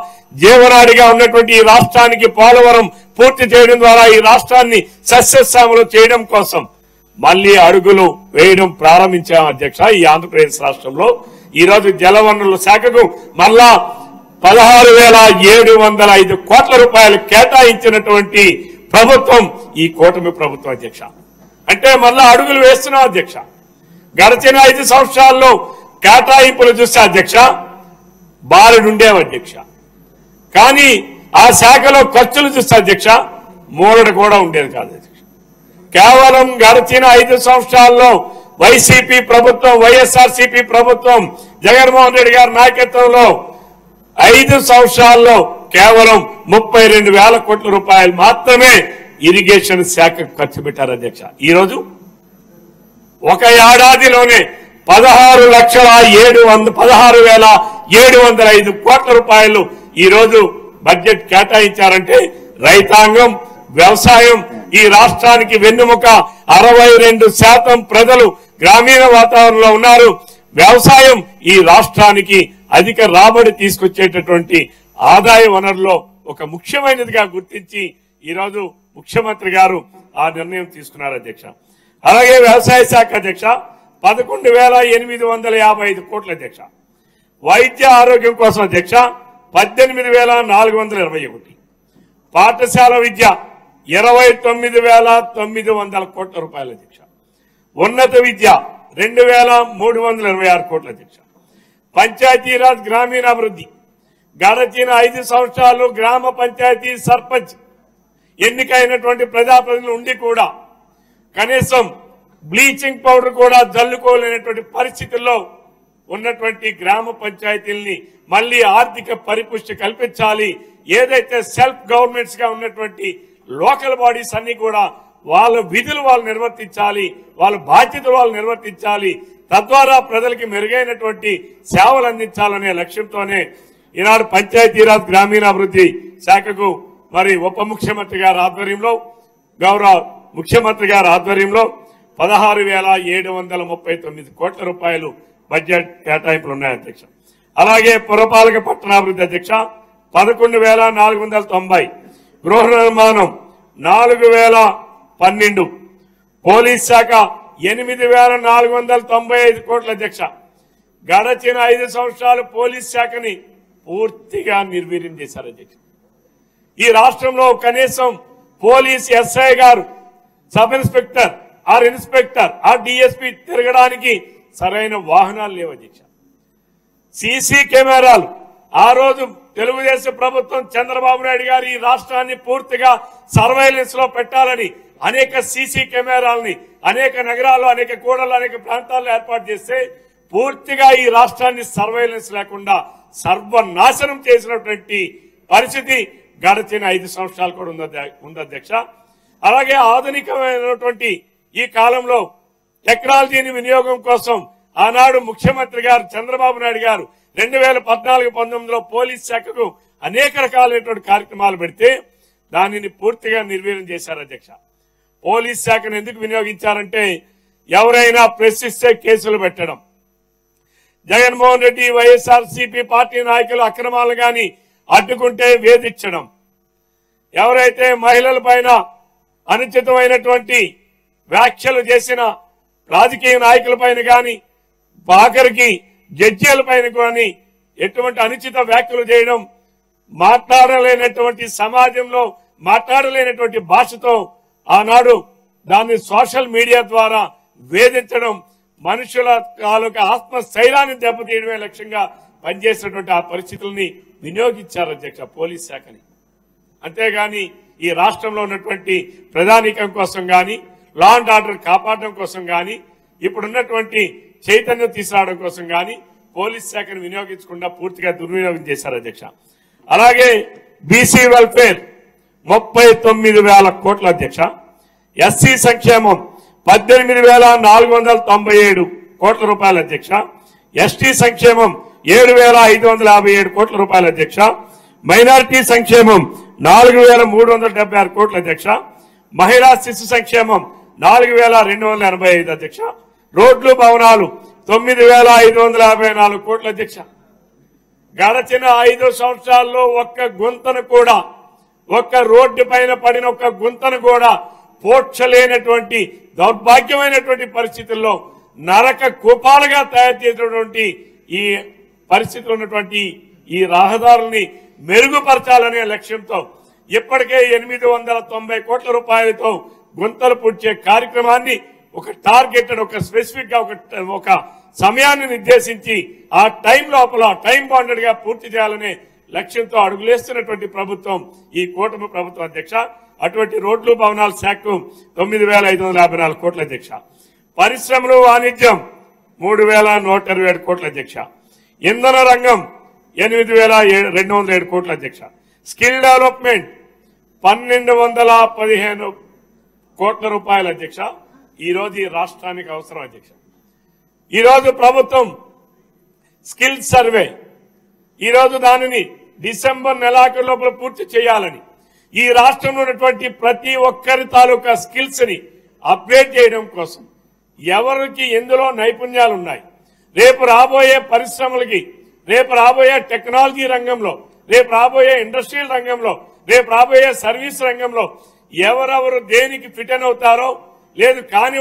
జీవనాడిగా ఉన్నటువంటి ఈ రాష్ట్రానికి పోలవరం పూర్తి చేయడం ద్వారా ఈ రాష్ట్రాన్ని సస్యశ్యామలం చేయడం కోసం మళ్లీ అడుగులు వేయడం ప్రారంభించాం అధ్యక్ష. ఈ ఆంధ్రప్రదేశ్ రాష్ట్రంలో ఈ రోజు జలవనరుల శాఖకు మళ్ళా 16,705 కోట్ల రూపాయలు కేటాయించినటువంటి ప్రభుత్వం ఈ కూటమి ప్రభుత్వం అధ్యక్ష. అంటే మళ్ళా అడుగులు వేస్తున్నాం అధ్యక్ష. గడిచిన 5 సంవత్సరాల్లో కేటాయింపులు చూస్తే అధ్యక్ష బాలుడుండేవి అధ్యక్ష. కానీ ఆ శాఖలో ఖర్చులు చూస్తే అధ్యక్ష మూలడు కూడా ఉండేది కాదు అధ్యక్ష. కేవలం గడిచిన 5 సంవత్సరాల్లో వైసీపీ ప్రభుత్వం, వైఎస్ఆర్సీపీ ప్రభుత్వం, జగన్మోహన్ రెడ్డి గారి నాయకత్వంలో 5 సంవత్సరాల్లో కేవలం 32,000 కోట్ల రూపాయలు మాత్రమే ఇరిగేషన్ శాఖకు ఖర్చు పెట్టారు అధ్యక్ష. ఈరోజు ఒక ఏడాదిలోనే 16,705 కోట్ల రూపాయలు ఈ రోజు బడ్జెట్ కేటాయించారంటే రైతాంగం, వ్యవసాయం ఈ రాష్ట్రానికి వెన్నెముక. 62% ప్రజలు గ్రామీణ వాతావరణంలో ఉన్నారు. వ్యవసాయం ఈ రాష్ట్రానికి అధిక రాబడి తీసుకొచ్చేటటువంటి ఆదాయ వనరులో ఒక ముఖ్యమైనదిగా గుర్తించి ఈరోజు ముఖ్యమంత్రి గారు ఆ నిర్ణయం తీసుకున్నారు అధ్యక్ష. అలాగే వ్యవసాయ శాఖ అధ్యక్ష 11,855 కోట్ల అధ్యక్ష. వైద్య ఆరోగ్యం కోసం అధ్యక్ష 18,421. పాఠశాల విద్య 29,900 కోట్ల రూపాయల అధ్యక్ష. ఉన్నత విద్య 2,326 కోట్ల అధ్యక్ష. పంచాయతీరాజ్ గ్రామీణాభివృద్ధి గడచిన 5 సంవత్సరాలు గ్రామ పంచాయతీ సర్పంచ్ ఎన్నికైనటువంటి ప్రజాప్రతినిధులు ఉండి కూడా కనీసం బ్లీచింగ్ పౌడర్ కూడా జల్లుకోలేనటువంటి పరిస్థితుల్లో ఉన్నటువంటి గ్రామ పంచాయతీల్ని మళ్లీ ఆర్థిక పరిపుష్టి కల్పించాలి. ఏదైతే సెల్ఫ్ గవర్నమెంట్స్ గా ఉన్నటువంటి లోకల్ బాడీస్ అన్ని కూడా వాళ్ళ విధులు వాళ్ళు నిర్వర్తించాలి, వాళ్ళ బాధ్యతలు వాళ్ళు నిర్వర్తించాలి. తద్వారా ప్రజలకి మెరుగైనటువంటి సేవలు అందించాలనే లక్ష్యంతోనే ఈనాడు పంచాయతీరాజ్ గ్రామీణాభివృద్ధి శాఖకు మరి ఉప ముఖ్యమంత్రి గారి ఆధ్వర్యంలో, గౌరవ ముఖ్యమంత్రి గారి ఆధ్వర్యంలో 16,739 కోట్ల రూపాయలు బడ్జెట్ కేటాయింపులు ఉన్నాయి అధ్యక్ష. అలాగే పురపాలక పట్టణాభివృద్ధి అధ్యక్ష 11,490, గృహ నిర్మాణం 4,012, పోలీస్ శాఖ 8,495 కోట్ల అధ్యక్ష. గడచిన 5 సంవత్సరాలు పోలీస్ శాఖని పూర్తిగా నిర్వీర్యం చేశారు అధ్యక్ష. ఈ రాష్ట్రంలో కనీసం పోలీస్ ఎస్ఐ గారు, sub inspector or inspector or DSP తిరగడానికి సరైన వాహనాలు లేవు అధ్యక్ష. సీసీ కెమెరాలు ఆ రోజు తెలుగుదేశం ప్రభుత్వం చంద్రబాబు నాయుడు గారు ఈ రాష్ట్రాన్ని పూర్తిగా సర్వైలెన్స్ లో పెట్టాలని అనేక సీసీ కెమెరాలని అనేక నగరాల్లో, అనేక కూడల్లో, అనేక ప్రాంతాల్లో ఏర్పాటు చేస్తే పూర్తిగా ఈ రాష్ట్రాన్ని సర్వైలెన్స్ లేకుండా సర్వనాశనం చేసినటువంటి పరిస్థితి గడిచిన 5 సంవత్సరాలు కూడా ఉంది అధ్యక్ష. అలాగే ఆధునికమైనటువంటి ఈ కాలంలో టెక్నాలజీని వినియోగం కోసం ఆనాడు ముఖ్యమంత్రి గారు చంద్రబాబు నాయుడు గారు 2014-19లో పోలీస్ శాఖకు అనేక రకాలైనటువంటి కార్యక్రమాలు పెడితే దానిని పూర్తిగా నిర్వీర్యం చేశారు అధ్యక్ష. పోలీస్ శాఖను ఎందుకు వినియోగించారంటే ఎవరైనా ప్రశ్నిస్తే కేసులు పెట్టడం, జగన్మోహన్ రెడ్డి వైఎస్ఆర్సీపీ పార్టీ నాయకులు అక్రమాలు గాని అడ్డుకుంటే వేధించడం, ఎవరైతే మహిళల పైన అనుచితమైనటువంటి వ్యాఖ్యలు చేసిన రాజకీయ నాయకుల పైన గాని ఆఖరికి జడ్జీల పైన కానీ ఎటువంటి అనుచిత వ్యాఖ్యలు చేయడం, మాట్లాడలేనటువంటి సమాజంలో మాట్లాడలేనటువంటి భాషతో ఆనాడు దాన్ని సోషల్ మీడియా ద్వారా వేధించడం, మనుషుల తాలూకా ఆత్మస్థైర్యాన్ని దెబ్బతీయడమే లక్ష్యంగా పనిచేసినటువంటి ఆ పరిస్థితుల్ని వినియోగించారు అధ్యక్ష పోలీస్ శాఖని. అంతేగాని ఈ రాష్ట్రంలో ఉన్నటువంటి ప్రధానికం కోసం గాని, లా అండ్ ఆర్డర్ కాపాడడం కోసం గాని, ఇప్పుడున్నటువంటి చైతన్యం తీసుకురావడం కోసం గాని పోలీస్ శాఖను వినియోగించకుండా పూర్తిగా దుర్వినియోగం చేశారు అధ్యక్ష. అలాగే బీసీ వెల్ఫేర్ 39,000 కోట్ల అధ్యక్ష. ఎస్సీ సంక్షేమం 18,497 కోట్ల రూపాయల అధ్యక్ష. ఎస్టీ సంక్షేమం 7,557 కోట్ల రూపాయల అధ్యక్ష. మైనారిటీ సంక్షేమం 4,376 కోట్ల అధ్యక్ష. మహిళా శిశు సంక్షేమం 4,285 అధ్యక్ష. రోడ్లు భవనాలు 9,554 కోట్ల అధ్యక్ష. గడచిన 5 సంవత్సరాల్లో ఒక్క గుంతను కూడా, ఒక్క రోడ్డు పైన పడిన ఒక్క గుంతను కూడా పోడ్చలేనటువంటి దౌర్భాగ్యమైనటువంటి పరిస్థితుల్లో నరక కూపాలుగా తయారు చేసినటువంటి ఈ పరిస్థితులు ఉన్నటువంటి ఈ రహదారుల్ని మెరుగుపరచాలనే లక్ష్యంతో ఇప్పటికే 890 కోట్ల రూపాయలతో గుంతలు పూడ్చే కార్యక్రమాన్ని ఒక టార్గెటెడ్, ఒక స్పెసిఫిక్ గా ఒక సమయాన్ని నిర్దేశించి ఆ టైం లోపల టైం బాండెడ్ గా పూర్తి చేయాలనే లక్ష్యంతో అడుగులేస్తున్నటువంటి ప్రభుత్వం ఈ కూటమి ప్రభుత్వం అధ్యక్ష. అటువంటి రోడ్లు భవనాల శాఖకు 9,554 కోట్ల అధ్యక్ష. పరిశ్రమలు వాణిజ్యం 3,127 కోట్ల అధ్యక్ష. ఇంధన రంగం 8,207 కోట్ల అధ్యక్ష. స్కిల్ డెవలప్మెంట్ 1,215 కోట్ల రూపాయల అధ్యక్ష. ఈ రోజు ఈ రాష్ట్రానికి అవసరం అధ్యక్ష. ఈ రోజు ప్రభుత్వం స్కిల్ సర్వే ఈ రోజు దానిని డిసెంబర్ నెలాఖరు లోపల పూర్తి చేయాలని, ఈ రాష్ట్రంలో ఉన్నటువంటి ప్రతి ఒక్కరి తాలూకా స్కిల్స్ ని అప్గ్రేడ్ చేయడం కోసం, ఎవరికి ఎందులో నైపుణ్యాలు ఉన్నాయి, రేపు రాబోయే పరిశ్రమలకి, రేపు రాబోయే టెక్నాలజీ రంగంలో, రేపు రాబోయే ఇండస్ట్రియల్ రంగంలో, రేపు రాబోయే సర్వీస్ రంగంలో ఎవరెవరు దేనికి ఫిట్ అని అవుతారో, లేదు కాని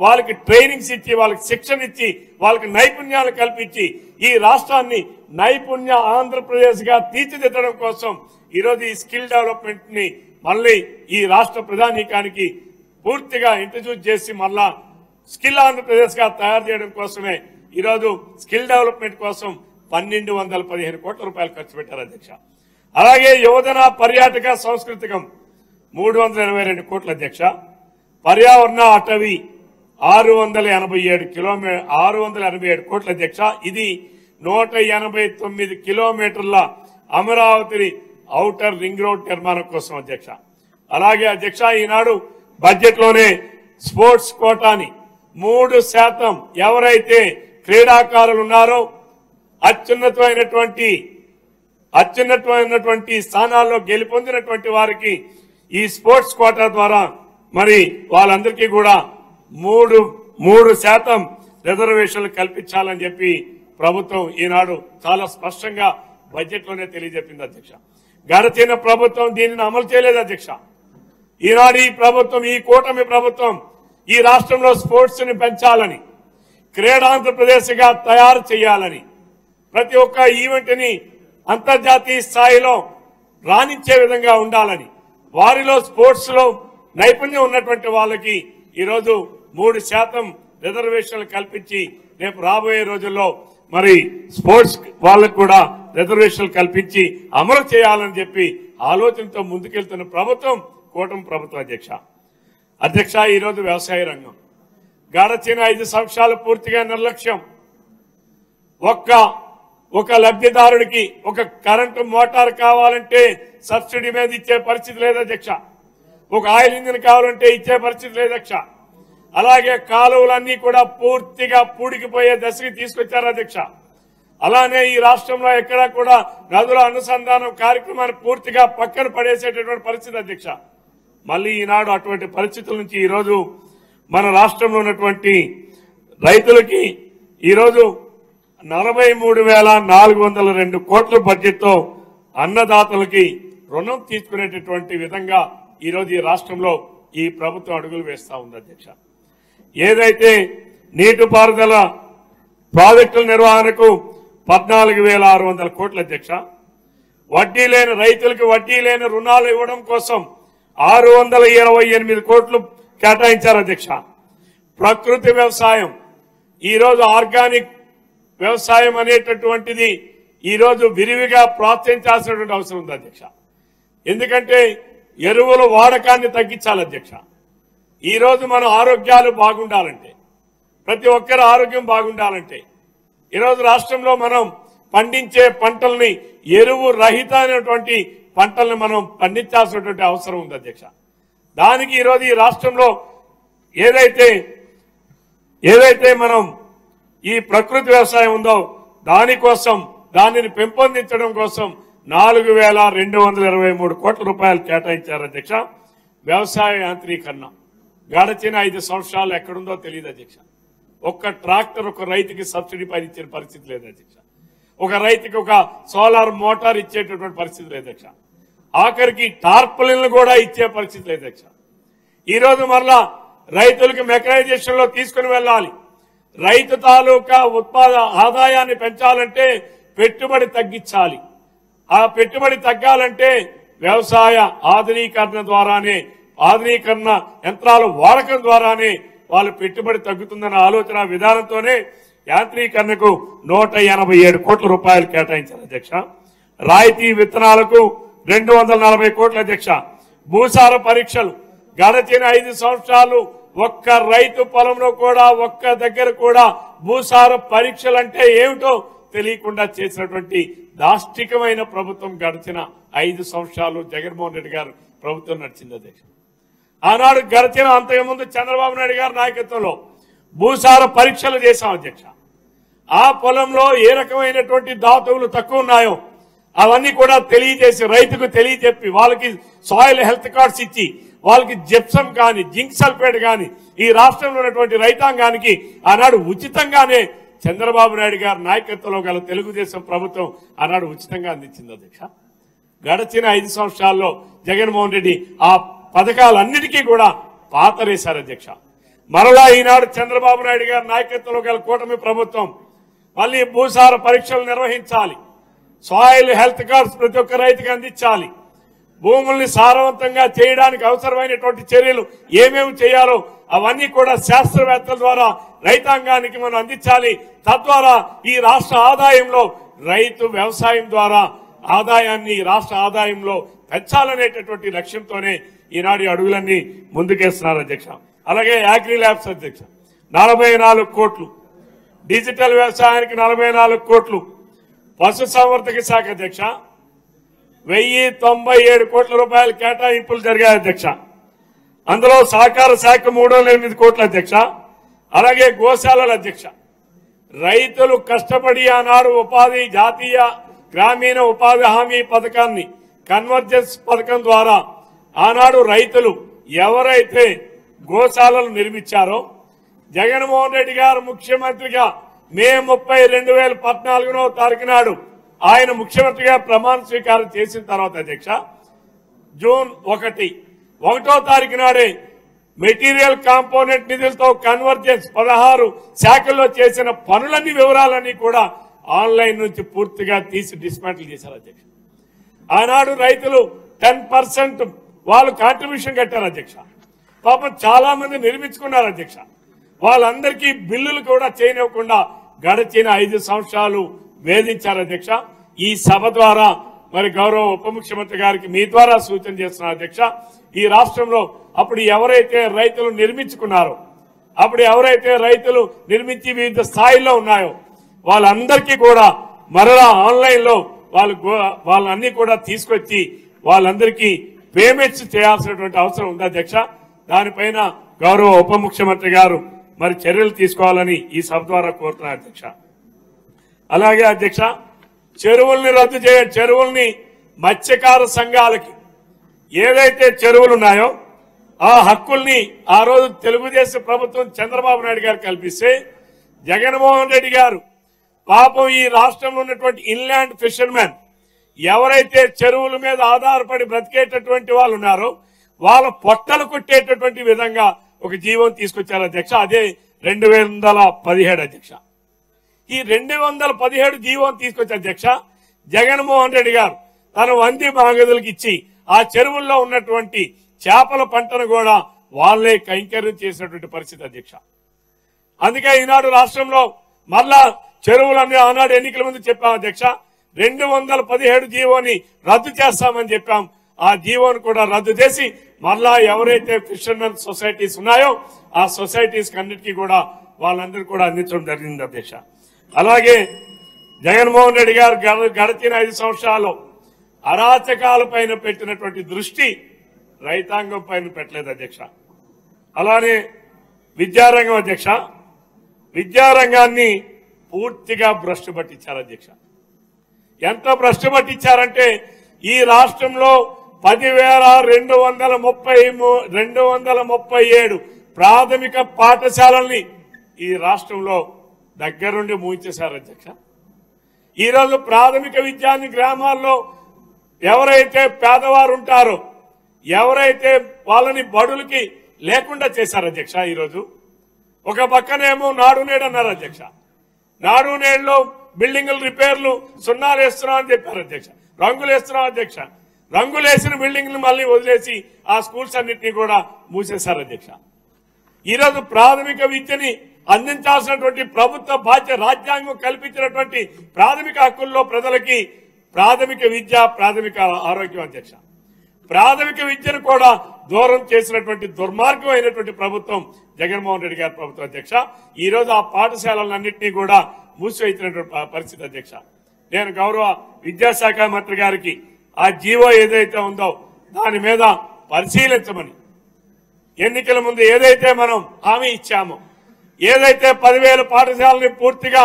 వాళ్ళకి ట్రైనింగ్స్ ఇచ్చి, వాళ్ళకి శిక్షణ ఇచ్చి, వాళ్ళకి నైపుణ్యాలు కల్పించి ఈ రాష్ట్రాన్ని నైపుణ్య ఆంధ్రప్రదేశ్ గా తీర్చిదిద్దడం కోసం ఈరోజు ఈ స్కిల్ డెవలప్మెంట్ ని మళ్ళీ ఈ రాష్ట్ర ప్రధానికానికి పూర్తిగా ఇంట్రడ్యూస్ చేసి మళ్ళా స్కిల్ ఆంధ్రప్రదేశ్ గా తయారు చేయడం కోసమే ఈరోజు స్కిల్ డెవలప్మెంట్ కోసం 1,215 కోట్ల రూపాయలు ఖర్చు పెట్టారు అధ్యక్ష. అలాగే యువజన పర్యాటక సాంస్కృతికం 322 కోట్ల అధ్యక్ష. పర్యావరణ అటవీ 687 కోట్ల అధ్యక్ష. ఇది 189 కిలోమీటర్ల అమరావతి ఔటర్ రింగ్ రోడ్ నిర్మాణం కోసం అధ్యక్ష. అలాగే అధ్యక్ష ఈనాడు బడ్జెట్ లోనే స్పోర్ట్స్ కోటాని 3% ఎవరైతే క్రీడాకారులు ఉన్నారో అత్యున్నతమైనటువంటి స్థానాల్లో గెలుపొందినటువంటి వారికి ఈ స్పోర్ట్స్ కోటా ద్వారా మరి వాళ్ళందరికీ కూడా 3% రిజర్వేషన్లు కల్పించాలని చెప్పి ప్రభుత్వం ఈనాడు చాలా స్పష్టంగా బడ్జెట్ లోనే తెలియజెప్పింది అధ్యక్ష. గడిచిన ప్రభుత్వం దీనిని అమలు చేయలేదు అధ్యక్ష. ఈనాడు ఈ ప్రభుత్వం, ఈ కూటమి ప్రభుత్వం ఈ రాష్ట్రంలో స్పోర్ట్స్ ని పెంచాలని, క్రీడాంధ్రప్రదేశ్ గా తయారు చేయాలని, ప్రతి ఒక్క ఈవెంట్ ని అంతర్జాతీయ స్థాయిలో రాణించే విధంగా ఉండాలని, వారిలో స్పోర్ట్స్ లో నైపుణ్యం ఉన్నటువంటి వాళ్ళకి ఈరోజు 3% రిజర్వేషన్లు కల్పించి రేపు రాబోయే రోజుల్లో మరి స్పోర్ట్స్ వాళ్ళకు కూడా రిజర్వేషన్లు కల్పించి అమలు చేయాలని చెప్పి ఆలోచనతో ముందుకెళ్తున్న ప్రభుత్వం కూటమి ప్రభుత్వం అధ్యక్ష. ఈరోజు వ్యవసాయ రంగం గడచిన 5 సంవత్సరాలు పూర్తిగా నిర్లక్ష్యం. ఒక లబ్ధిదారుడికి ఒక కరెంటు మోటార్ కావాలంటే సబ్సిడీ మీద ఇచ్చే పరిస్థితి లేదు అధ్యక్ష. ఒక ఆయిల్ ఇంజిన్ కావాలంటే ఇచ్చే పరిస్థితి లేదు అధ్యక్ష. అలాగే కాలువలన్నీ కూడా పూర్తిగా పూడికిపోయే దశకి తీసుకొచ్చారు అధ్యక్ష. అలానే ఈ రాష్ట్రంలో ఎక్కడా కూడా నదుల అనుసంధానం కార్యక్రమాన్ని పూర్తిగా పక్కన పడేసేటటువంటి పరిస్థితి అధ్యక్ష. మళ్ళీ ఈనాడు అటువంటి పరిస్థితుల నుంచి ఈరోజు మన రాష్ట్రంలో ఉన్నటువంటి రైతులకి ఈరోజు 43,402 కోట్ల బడ్జెట్ తో అన్నదాతలకి రుణం తీసుకునేటటువంటి విధంగా ఈరోజు ఈ రాష్ట్రంలో ఈ ప్రభుత్వం అడుగులు వేస్తా ఉంది అధ్యక్ష. ఏదైతే నీటిపారుదల ప్రాజెక్టుల నిర్వహణకు 14,600 కోట్ల అధ్యక్ష, వడ్డీ లేని రైతులకు వడ్డీ లేని రుణాలు ఇవ్వడం కోసం 628 కోట్లు కేటాయించారు అధ్యక్ష. ప్రకృతి వ్యవసాయం ఈరోజు ఆర్గానిక్ వ్యవసాయం అనేటటువంటిది ఈరోజు విరివిగా ప్రోత్సహించాల్సినటువంటి అవసరం ఉంది అధ్యక్ష. ఎందుకంటే ఎరువుల వాడకాన్ని తగ్గించాలి అధ్యక్ష. ఈ రోజు మన ఆరోగ్యాలు బాగుండాలంటే, ప్రతి ఒక్కరి ఆరోగ్యం బాగుండాలంటే ఈరోజు రాష్ట్రంలో మనం పండించే పంటల్ని ఎరువు రహిత అయినటువంటి పంటల్ని మనం పండించాల్సినటువంటి అవసరం ఉంది అధ్యక్ష. దానికి ఈరోజు ఈ రాష్ట్రంలో ఏదైతే మనం ఈ ప్రకృతి వ్యవసాయం ఉందో దానికోసం, దానిని పెంపొందించడం కోసం 4,223 కోట్ల రూపాయలు కేటాయించారు అధ్యక్ష. వ్యవసాయ యాంత్రీకరణ గడచిన 5 సంవత్సరాలు ఎక్కడుందో తెలియదు అధ్యక్ష. ఒక్క ట్రాక్టర్ ఒక రైతుకి సబ్సిడీ పైన ఇచ్చే పరిస్థితి లేదు అధ్యక్ష. ఒక రైతుకి ఒక సోలార్ మోటార్ ఇచ్చేటటువంటి పరిస్థితి లేదు అధ్యక్ష. ఆఖరికి టార్పలిన్లు కూడా ఇచ్చే పరిస్థితి లేదు అధ్యక్ష. ఈ రోజు మరలా రైతులకు మెకనైజేషన్ లో తీసుకుని వెళ్ళాలి. రైతు తాలూకా ఆదాయాన్ని పెంచాలంటే పెట్టుబడి తగ్గించాలి. ఆ పెట్టుబడి తగ్గాలంటే వ్యవసాయ ఆధునీకరణ ద్వారానే, ఆధునీకరణ యంత్రాల వాడకం ద్వారానే వాళ్ళ పెట్టుబడి తగ్గుతుందన్న ఆలోచన విధానంతోనే యాంత్రీకరణకు 187 కోట్ల రూపాయలు కేటాయించారు అధ్యక్ష. రాయితీ విత్తనాలకు 240 కోట్ల అధ్యక్ష. భూసార పరీక్షలు గడచిన 5 సంవత్సరాలు ఒక్క రైతు పొలంలో కూడా, ఒక్క దగ్గర కూడా భూసార పరీక్షలు అంటే ఏమిటో తెలియకుండా చేసినటువంటి దాష్టికమైన ప్రభుత్వం గడిచిన 5 సంవత్సరాలు జగన్మోహన్ రెడ్డి గారు ప్రభుత్వం నడిచింది అధ్యక్ష. ఆనాడు గడిచిన అంతకుముందు చంద్రబాబు నాయుడు గారి నాయకత్వంలో భూసార పరీక్షలు చేశాం అధ్యక్ష. ఆ పొలంలో ఏ రకమైనటువంటి ధాతువులు తక్కువ ఉన్నాయో అవన్నీ కూడా తెలియజేసి, రైతుకు తెలియజెప్పి, వాళ్ళకి సాయిల్ హెల్త్ కార్డ్స్ ఇచ్చి, వాళ్ళకి జిప్సం కానీ, జింక్ సల్ఫేట్ కానీ ఈ రాష్ట్రంలో ఉన్నటువంటి రైతాంగానికి ఆనాడు ఉచితంగానే చంద్రబాబు నాయుడు గారి నాయకత్వంలో గల తెలుగుదేశం ప్రభుత్వం ఆనాడు ఉచితంగా అందించింది అధ్యక్ష. గడిచిన 5 సంవత్సరాల్లో జగన్మోహన్ రెడ్డి ఆ పథకాలన్నిటికీ కూడా పాతరేశారు అధ్యక్ష. మరలా ఈనాడు చంద్రబాబు నాయుడు గారి నాయకత్వంలో గల కూటమి ప్రభుత్వం మళ్ళీ భూసార పరీక్షలు నిర్వహించాలి. సాయిల్ హెల్త్ కార్డ్స్ ప్రతి ఒక్క రైతుకి అందించాలి. భూముల్ని సారవంతంగా చేయడానికి అవసరమైనటువంటి చర్యలు ఏమేమి చేయాలో అవన్నీ కూడా శాస్త్రవేత్తల ద్వారా రైతాంగానికి మనం అందించాలి. తద్వారా ఈ రాష్ట్ర ఆదాయంలో రైతు వ్యవసాయం ద్వారా ఆదాయాన్ని రాష్ట్ర ఆదాయంలో పెంచాలనేటటువంటి లక్ష్యంతోనే ఈనాడు అడుగులన్నీ ముందుకేస్తున్నారు అధ్యక్ష. అలాగే అగ్రి ల్యాబ్స్ అధ్యక్ష 44 కోట్లు, డిజిటల్ వ్యవసాయానికి 44 కోట్లు, పశుసంవర్ధక శాఖ అధ్యక్ష 1097 కోట్ల రూపాయలు కేటాయింపులు జరిగాయి అధ్యక్ష. అందులో సహకార శాఖ 308 కోట్ల అధ్యక్ష. అలాగే గోశాలల అధ్యక్ష రైతులు కష్టపడి ఆనాడు జాతీయ గ్రామీణ ఉపాధి హామీ పథకాన్ని, కన్వర్జెన్స్ పథకం ద్వారా ఆనాడు రైతులు ఎవరైతే గోశాలలు నిర్మించారో జగన్మోహన్ రెడ్డి గారు ముఖ్యమంత్రిగా మే 30, 2014వ తారీఖు నాడు ఆయన ముఖ్యమంత్రిగా ప్రమాణ స్వీకారం చేసిన తర్వాత అధ్యక్ష జూన్ 1వ తారీఖు నాడే మెటీరియల్ కాంపోనెంట్ నిధులతో కన్వర్జెన్స్ 16 శాఖల్లో చేసిన పనులన్నీ వివరాలన్నీ కూడా ఆన్లైన్ నుంచి పూర్తిగా తీసి డిస్మాంటిల్ చేశారు అధ్యక్ష. ఆనాడు రైతులు 10% వాళ్ళు కాంట్రిబ్యూషన్ కట్టారు అధ్యక్ష. పాపం చాలా మంది నిర్మించుకున్నారు అధ్యక్ష. వాళ్ళందరికీ బిల్లులు కూడా చేయనివ్వకుండా గడిచిన 5 సంవత్సరాలు వేధించారు అధ్యక్ష. ఈ సభ ద్వారా మరి గౌరవ ఉప ముఖ్యమంత్రి గారికి మీ ద్వారా సూచన చేస్తున్నారు అధ్యక్ష. ఈ రాష్ట్రంలో అప్పుడు ఎవరైతే రైతులు నిర్మించుకున్నారో, అప్పుడు ఎవరైతే రైతులు నిర్మించి వివిధ స్థాయిల్లో ఉన్నాయో వాళ్ళందరికీ కూడా మరలా ఆన్లైన్ లో వాళ్ళన్నీ కూడా తీసుకొచ్చి వాళ్ళందరికీ పేమెంట్స్ చేయాల్సినటువంటి అవసరం ఉంది అధ్యక్ష. దానిపైన గౌరవ ఉప ముఖ్యమంత్రి గారు మరి చర్యలు తీసుకోవాలని ఈ సభ ద్వారా కోరుతున్నారు అధ్యక్ష. అలాగే అధ్యక్ష చెరువుల్ని రద్దు చెరువుల్ని మత్స్యకార సంఘాలకి ఏదైతే చెరువులు ఉన్నాయో ఆ హక్కుల్ని ఆ రోజు తెలుగుదేశం ప్రభుత్వం చంద్రబాబు నాయుడు గారు కల్పిస్తే జగన్మోహన్ రెడ్డి గారు పాపం ఈ రాష్ట్రంలో ఉన్నటువంటి ఇన్లాండ్ ఫిషర్మెన్ ఎవరైతే చెరువుల మీద ఆధారపడి బ్రతికేటటువంటి వాళ్ళు ఉన్నారో వాళ్ళ పొట్టలు కొట్టేటటువంటి విధంగా ఒక జీవో తీసుకొచ్చారు అధ్యక్ష. అదే 2017 అధ్యక్ష. ఈ 217 జీవో తీసుకొచ్చారు అధ్యక్ష. జగన్మోహన్ రెడ్డి గారు తన వంది బాగదులకు ఇచ్చి ఆ చెరువుల్లో ఉన్నటువంటి చేపల పంటను కూడా వాళ్లే కైంకర్యం చేసినటువంటి పరిస్థితి అధ్యక్ష. అందుకే ఈనాడు రాష్ట్రంలో మళ్ళా చెరువులన్నీ ఆనాడు ఎన్నికల ముందు చెప్పాం అధ్యక్ష. 217 జీవోని రద్దు చేస్తామని చెప్పాం. ఆ జీవోను కూడా రద్దు చేసి మళ్ళా ఎవరైతే ఫిషర్మెన్ సొసైటీస్ ఉన్నాయో ఆ సొసైటీస్ అన్నిటికీ కూడా వాళ్ళందరూ కూడా అందించడం జరిగింది అధ్యక్ష. అలాగే జగన్మోహన్ రెడ్డి గారు గడిచిన 5 సంవత్సరాలు అరాచకాల పైన పెట్టినటువంటి దృష్టి రైతాంగం పైన పెట్టలేదు అధ్యక్ష. అలానే విద్యారంగం అధ్యక్ష, విద్యారంగాన్ని పూర్తిగా భ్రష్టు పట్టించారు అధ్యక్ష. ఎంత భ్రష్టు పట్టించారంటే ఈ రాష్ట్రంలో 10,237 ప్రాథమిక పాఠశాలల్ని ఈ రాష్ట్రంలో దగ్గరుండి మూయించేశారు అధ్యక్ష. ఈరోజు ప్రాథమిక విద్యాన్ని గ్రామాల్లో ఎవరైతే పేదవారు ఉంటారో ఎవరైతే వాళ్ళని బడులకి లేకుండా చేశారు అధ్యక్ష. ఈరోజు ఒక పక్కనేమో నాడు నేడు అన్నారు అధ్యక్ష. నాడు నేడులో బిల్డింగుల రిపేర్లు సున్నాలు వేస్తున్నాం అని చెప్పారు అధ్యక్ష. రంగులు వేస్తున్నాం అధ్యక్ష. రంగులు వేసిన బిల్డింగ్లు మళ్ళీ వదిలేసి ఆ స్కూల్స్ అన్నింటినీ కూడా మూసేశారు అధ్యక్ష. ఈరోజు ప్రాథమిక విద్యని అందించాల్సినటువంటి ప్రభుత్వ బాధ్యత రాజ్యాంగం కల్పించినటువంటి ప్రాథమిక హక్కుల్లో ప్రజలకి ప్రాథమిక విద్య ప్రాథమిక ఆరోగ్యం అధ్యక్ష. ప్రాథమిక విద్యను కూడా దూరం చేసినటువంటి దుర్మార్గం అయినటువంటి ప్రభుత్వం జగన్మోహన్ రెడ్డి గారి ప్రభుత్వం అధ్యక్ష. ఈ రోజు ఆ పాఠశాలలన్నింటినీ కూడా మూసివేసినటువంటి పరిస్థితి అధ్యక్ష. నేను గౌరవ విద్యాశాఖ మంత్రి గారికి ఆ జీవో ఏదైతే ఉందో దాని మీద పరిశీలించమని, ఎన్నికల ముందు ఏదైతే మనం హామీ ఇచ్చామో, ఏదైతే 10,000 పాఠశాలని పూర్తిగా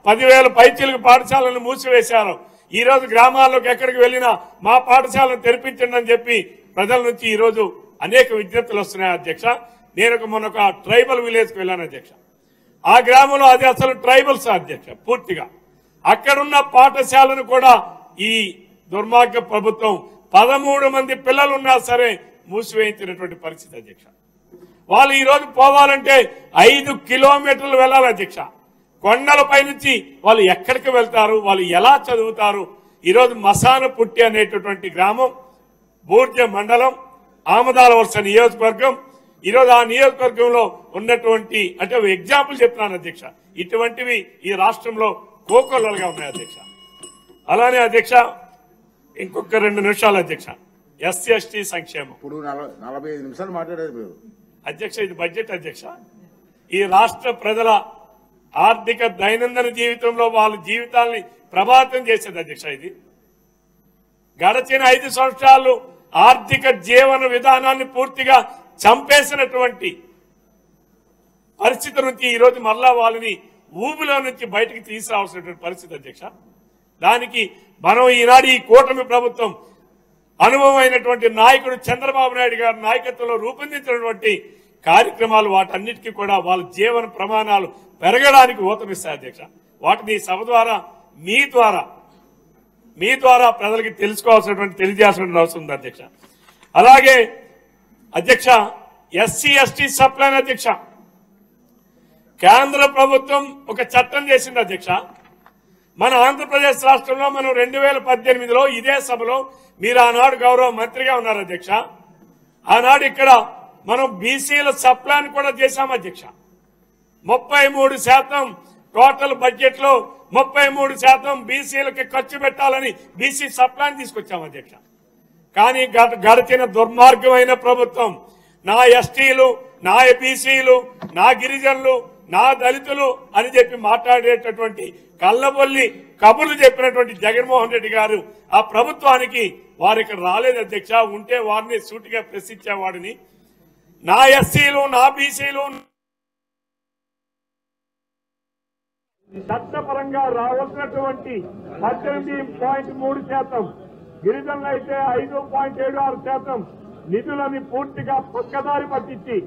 10,000 పైచీలకు పాఠశాలను మూసివేశారో ఈ రోజు గ్రామాల్లోకి ఎక్కడికి వెళ్ళినా మా పాఠశాలను తెరిపించండి అని చెప్పి ప్రజల నుంచి ఈ రోజు అనేక విజ్ఞప్తులు వస్తున్నాయి అధ్యక్ష. నేను మొన్న ఒక ట్రైబల్ విలేజ్ కు వెళ్ళాను అధ్యక్ష. ఆ గ్రామంలో అది అసలు ట్రైబల్స్ అధ్యక్ష. పూర్తిగా అక్కడున్న పాఠశాలను కూడా ఈ దుర్మార్గ ప్రభుత్వం 13 మంది పిల్లలున్నా సరే మూసివేయించినటువంటి పరిస్థితి అధ్యక్ష. వాళ్ళు ఈ రోజు పోవాలంటే 5 కిలోమీటర్లు వెళ్ళాలి అధ్యక్ష. కొండలపై నుంచి వాళ్ళు ఎక్కడికి వెళ్తారు, వాళ్ళు ఎలా చదువుతారు? ఈరోజు మసాన పుట్టి అనేటటువంటి గ్రామం, బూర్జ మండలం, ఆమదాల వలస నియోజకవర్గం. ఈరోజు ఆ నియోజకవర్గంలో ఉన్నటువంటి అంటే ఎగ్జాంపుల్ చెప్తున్నాను అధ్యక్ష. ఇటువంటివి ఈ రాష్ట్రంలో కోకొల్లలుగా ఉన్నాయి అధ్యక్ష. అలానే అధ్యక్ష ఇంకొక 2 నిమిషాలు అధ్యక్ష. ఎస్సీ ఎస్టీ సంక్షేమం ఇప్పుడు 45 నిమిషాలు మాట్లాడారు మీరు అధ్యక్ష. ఇది బడ్జెట్ అధ్యక్ష. ఈ రాష్ట్ర ప్రజల ఆర్థిక దైనందిన జీవితంలో వాళ్ళ జీవితాల్ని ప్రభావితం చేసేది అధ్యక్ష. ఇది గడిచిన 5 సంవత్సరాలు ఆర్థిక జీవన విధానాన్ని పూర్తిగా చంపేసినటువంటి పరిస్థితి నుంచి ఈరోజు మళ్ళా వాళ్ళని ఊబిలో నుంచి బయటకు తీసుకురావాల్సినటువంటి పరిస్థితి అధ్యక్ష. దానికి మనం ఈనాడు ఈ కూటమి ప్రభుత్వం అనుభవమైనటువంటి నాయకుడు చంద్రబాబు నాయుడు గారి నాయకత్వంలో రూపొందించినటువంటి కార్యక్రమాలు వాటన్నిటికీ కూడా వాళ్ళ జీవన ప్రమాణాలు పెరగడానికి ఊతమిస్తాయి అధ్యక్ష. వాటిని సభ ద్వారా మీ ద్వారా ప్రజలకి తెలియజేయాల్సినటువంటి అవసరం ఉంది అధ్యక్ష. అలాగే అధ్యక్ష ఎస్సీ ఎస్టీ సప్లైన్ అధ్యక్ష, కేంద్ర ప్రభుత్వం ఒక చట్టం చేసింది అధ్యక్ష. మన ఆంధ్రప్రదేశ్ రాష్ట్రంలో మనం 2018లో ఇదే సభలో మీరు ఆనాడు గౌరవ మంత్రిగా ఉన్నారు అధ్యక్ష. ఆనాడు ఇక్కడ మనం బీసీల సప్లాన్ కూడా చేశాం అధ్యక్ష. 33% టోటల్ బడ్జెట్ లో 33% బీసీలకి ఖర్చు పెట్టాలని బీసీ సప్లాన్ తీసుకొచ్చాం అధ్యక్ష. కానీ గడిచిన దుర్మార్గమైన ప్రభుత్వం నా ఎస్టీలు, నా బీసీలు, నా గిరిజనులు, నా దళితులు అని చెప్పి మాట్లాడేటటువంటి కళ్ళబొల్లి కబుర్లు చెప్పినటువంటి జగన్మోహన్ రెడ్డి గారు ఆ ప్రభుత్వానికి వారు ఇక్కడ రాలేదు అధ్యక్ష. ఉంటే వారిని సూటిగా ప్రశ్నించేవాడిని. నా ఎస్సీలు, నా బీసీలు చట్టపరంగా రావాల్సినటువంటి 18.3%, గిరిజనులు అయితే 5.76% నిధులని పూర్తిగా పక్కదారి పట్టించి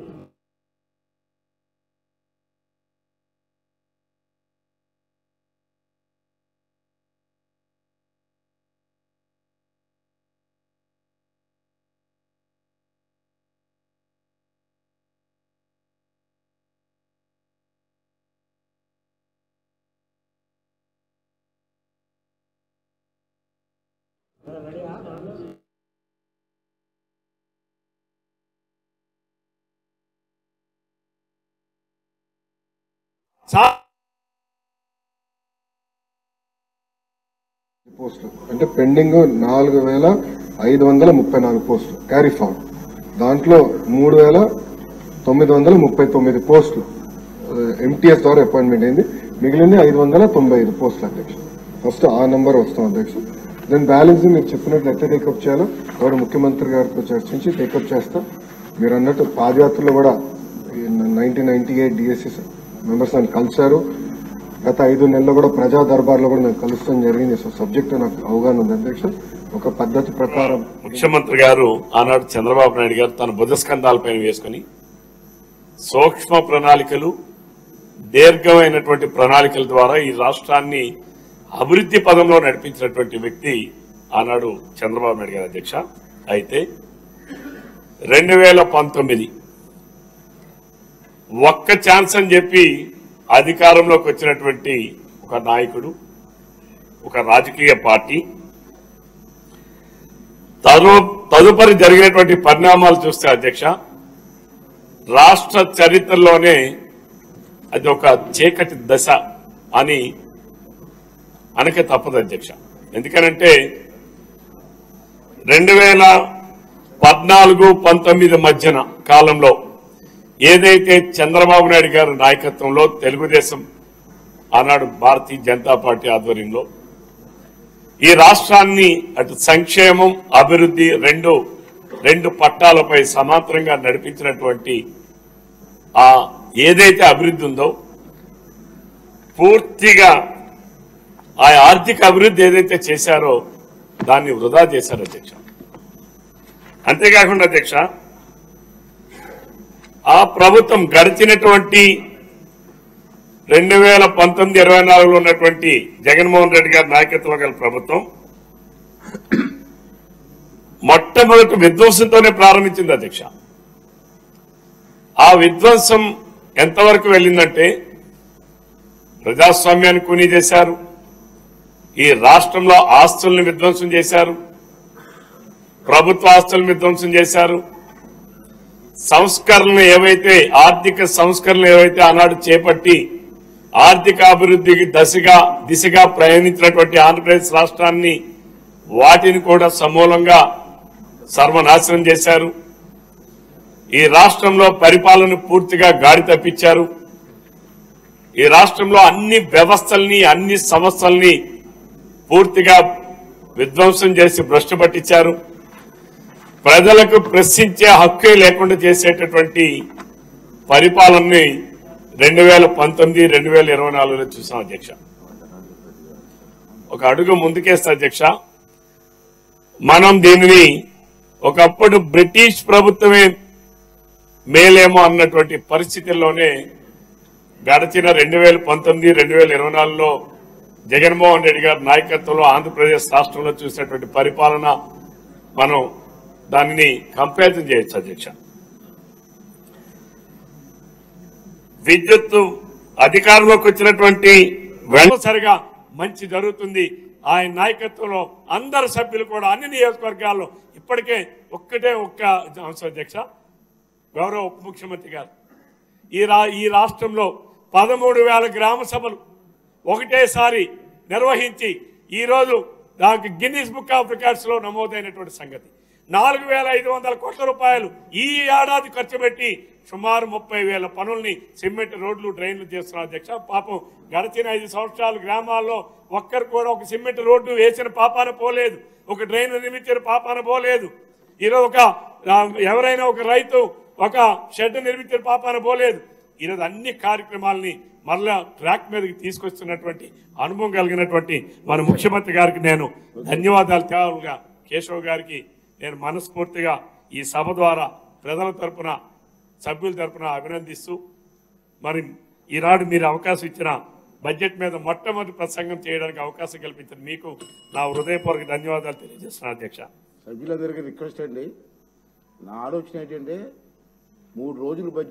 పోస్టులు అంటే పెండింగ్ 4,534 పోస్టులు క్యారీ ఫార్వర్డ్. దాంట్లో 3,939 పోస్టులు ఎంటీఎస్ ద్వారా అపాయింట్మెంట్ అయింది. మిగిలింది 595 పోస్టులు అధ్యక్ష. ఫస్ట్ ఆ నెంబర్ వస్తాం అధ్యక్ష. దెన్ బ్యాలెన్స్ మీరు చెప్పినట్లు ఎట్లా టేకప్ చేయాలో గౌరవ ముఖ్యమంత్రి గారితో చర్చించి టేకప్ చేస్తా. మీరు అన్నట్టు పాదయాత్రలో కూడా 1998 డిఎస్సి మెంబర్స్ నన్ను కలిశారు. గత 5 నెలల్లో కూడా ప్రజా దర్బార్లో కూడా నాకు కలుస్తాం జరిగింది. సో సబ్జెక్ట్ నాకు అవగాహన ఉంది అధ్యక్ష. ఒక పద్ధతి ప్రకారం ముఖ్యమంత్రి గారు ఆనాడు చంద్రబాబు నాయుడు గారు తన భుజస్కంధాలపైన వేసుకుని సూక్ష్మ ప్రణాళికలు, దీర్ఘమైనటువంటి ప్రణాళికల ద్వారా ఈ రాష్ట్రాన్ని అభివృద్ధి పదంలో నడిపించినటువంటి వ్యక్తి ఆనాడు చంద్రబాబు నాయుడు గారు అధ్యక్ష. అయితే 2019 ఒక్క ఛాన్స్ అని చెప్పి అధికారంలోకి వచ్చినటువంటి ఒక నాయకుడు, ఒక రాజకీయ పార్టీ తదుపరి జరిగినటువంటి పరిణామాలు చూస్తే అధ్యక్ష, రాష్ట్ర చరిత్రలోనే అది ఒక చీకటి దశ అని అనకే తప్పదు అధ్యక్ష. ఎందుకనంటే 2014-19 మధ్యన కాలంలో ఏదైతే చంద్రబాబు నాయుడు గారి నాయకత్వంలో తెలుగుదేశం ఆనాడు భారతీయ జనతా పార్టీ ఆధ్వర్యంలో ఈ రాష్ట్రాన్ని అటు సంక్షేమం, అభివృద్ధి రెండు పట్టాలపై సమాంతరంగా నడిపించినటువంటి ఆ ఏదైతే అభివృద్ధి ఉందో పూర్తిగా ఆ ఆర్థిక అభివృద్ధి ఏదైతే చేశారో దాన్ని వృధా చేశారు అధ్యక్ష. అంతేకాకుండా అధ్యక్ష, ఆ ప్రభుత్వం గడిచినటువంటి 2019-24లో ఉన్నటువంటి జగన్మోహన్ రెడ్డి గారి నాయకత్వం గల ప్రభుత్వం మొట్టమొదటి విధ్వంసంతోనే ప్రారంభించింది అధ్యక్ష. ఆ విధ్వంసం ఎంతవరకు వెళ్ళిందంటే ప్రజాస్వామ్యాన్ని కూనీ చేశారు, ఈ రాష్ట్రంలో ఆస్తుల్ని విధ్వంసం చేశారు, ప్రభుత్వ ఆస్తులను విధ్వంసం చేశారు, సంస్కరణలు ఏవైతే ఆర్థిక సంస్కరణలు ఏవైతే ఆనాడు చేపట్టి ఆర్థిక అభివృద్ధికి దిశగా ప్రయాణించినటువంటి ఆంధ్రప్రదేశ్ రాష్ట్రాన్ని వాటిని కూడా సమూలంగా సర్వనాశనం చేశారు. ఈ రాష్ట్రంలో పరిపాలన పూర్తిగా గాడి తప్పించారు. ఈ రాష్ట్రంలో అన్ని వ్యవస్థల్ని, అన్ని సంస్థల్ని పూర్తిగా విధ్వంసం చేసి భ్రష్టు పట్టించారు. ప్రజలకు ప్రశ్నించే హక్కే లేకుండా చేసేటటువంటి పరిపాలనని 2019-2024లో చూసాం అధ్యక్ష. ఒక అడుగు ముందుకేస్తా అధ్యక్ష, మనం దీనిని ఒకప్పుడు బ్రిటిష్ ప్రభుత్వమే మేలేమో అన్నటువంటి పరిస్థితుల్లోనే గడిచిన 2019-2024లో జగన్మోహన్ రెడ్డి గారి నాయకత్వంలో ఆంధ్రప్రదేశ్ రాష్ట్రంలో చూసినటువంటి పరిపాలన మనం దానిని కంపేర్ చేయొచ్చు అధ్యక్ష. విద్యుత్ అధికారంలోకి వచ్చినటువంటి సరిగా మంచి జరుగుతుంది. ఆయన నాయకత్వంలో అందరు సభ్యులు కూడా అన్ని నియోజకవర్గాల్లో ఇప్పటికే ఒక్క అంశం అధ్యక్ష, గౌరవ ఉప ముఖ్యమంత్రి గారు ఈ రాష్ట్రంలో 13,000 గ్రామ సభలు ఒకటేసారి నిర్వహించి ఈరోజు దానికి గిన్నిస్ బుక్ ఆఫ్ రికార్డ్స్ లో నమోదైనటువంటి సంగతి. 4,500 కోట్ల రూపాయలు ఈ ఏడాది ఖర్చు పెట్టి సుమారు 30,000 పనుల్ని సిమెంట్ రోడ్లు, డ్రైన్లు చేస్తున్నారు అధ్యక్ష. పాపం గడిచిన 5 సంవత్సరాలు గ్రామాల్లో ఒక్కరు కూడా ఒక సిమెంట్ రోడ్డు వేసిన పాపాన పోలేదు, ఒక డ్రైన్ నిర్మించిన పాపాన పోలేదు. ఈరోజు ఎవరైనా ఒక రైతు ఒక షెడ్ నిర్మించిన పాపాన పోలేదు. ఈరోజు అన్ని కార్యక్రమాలని మరలా ట్రాక్ మీదకి తీసుకొస్తున్నటువంటి అనుభవం కలిగినటువంటి మన ముఖ్యమంత్రి గారికి నేను ధన్యవాదాలు తేవాలిగా కేశవ్ గారికి నేను మనస్ఫూర్తిగా ఈ సభ ద్వారా ప్రజల తరపున, సభ్యుల తరపున అభినందిస్తూ, మరి ఈనాడు మీరు అవకాశం ఇచ్చిన బడ్జెట్ మీద మొట్టమొదటి ప్రసంగం చేయడానికి అవకాశం కల్పించిన మీకు నా హృదయపూర్వక ధన్యవాదాలు తెలియజేస్తున్నాను అధ్యక్ష. సభ్యులందరికీ రిక్వెస్ట్ అండి, నా ఆలోచన ఏంటంటే 3 రోజులు బడ్జెట్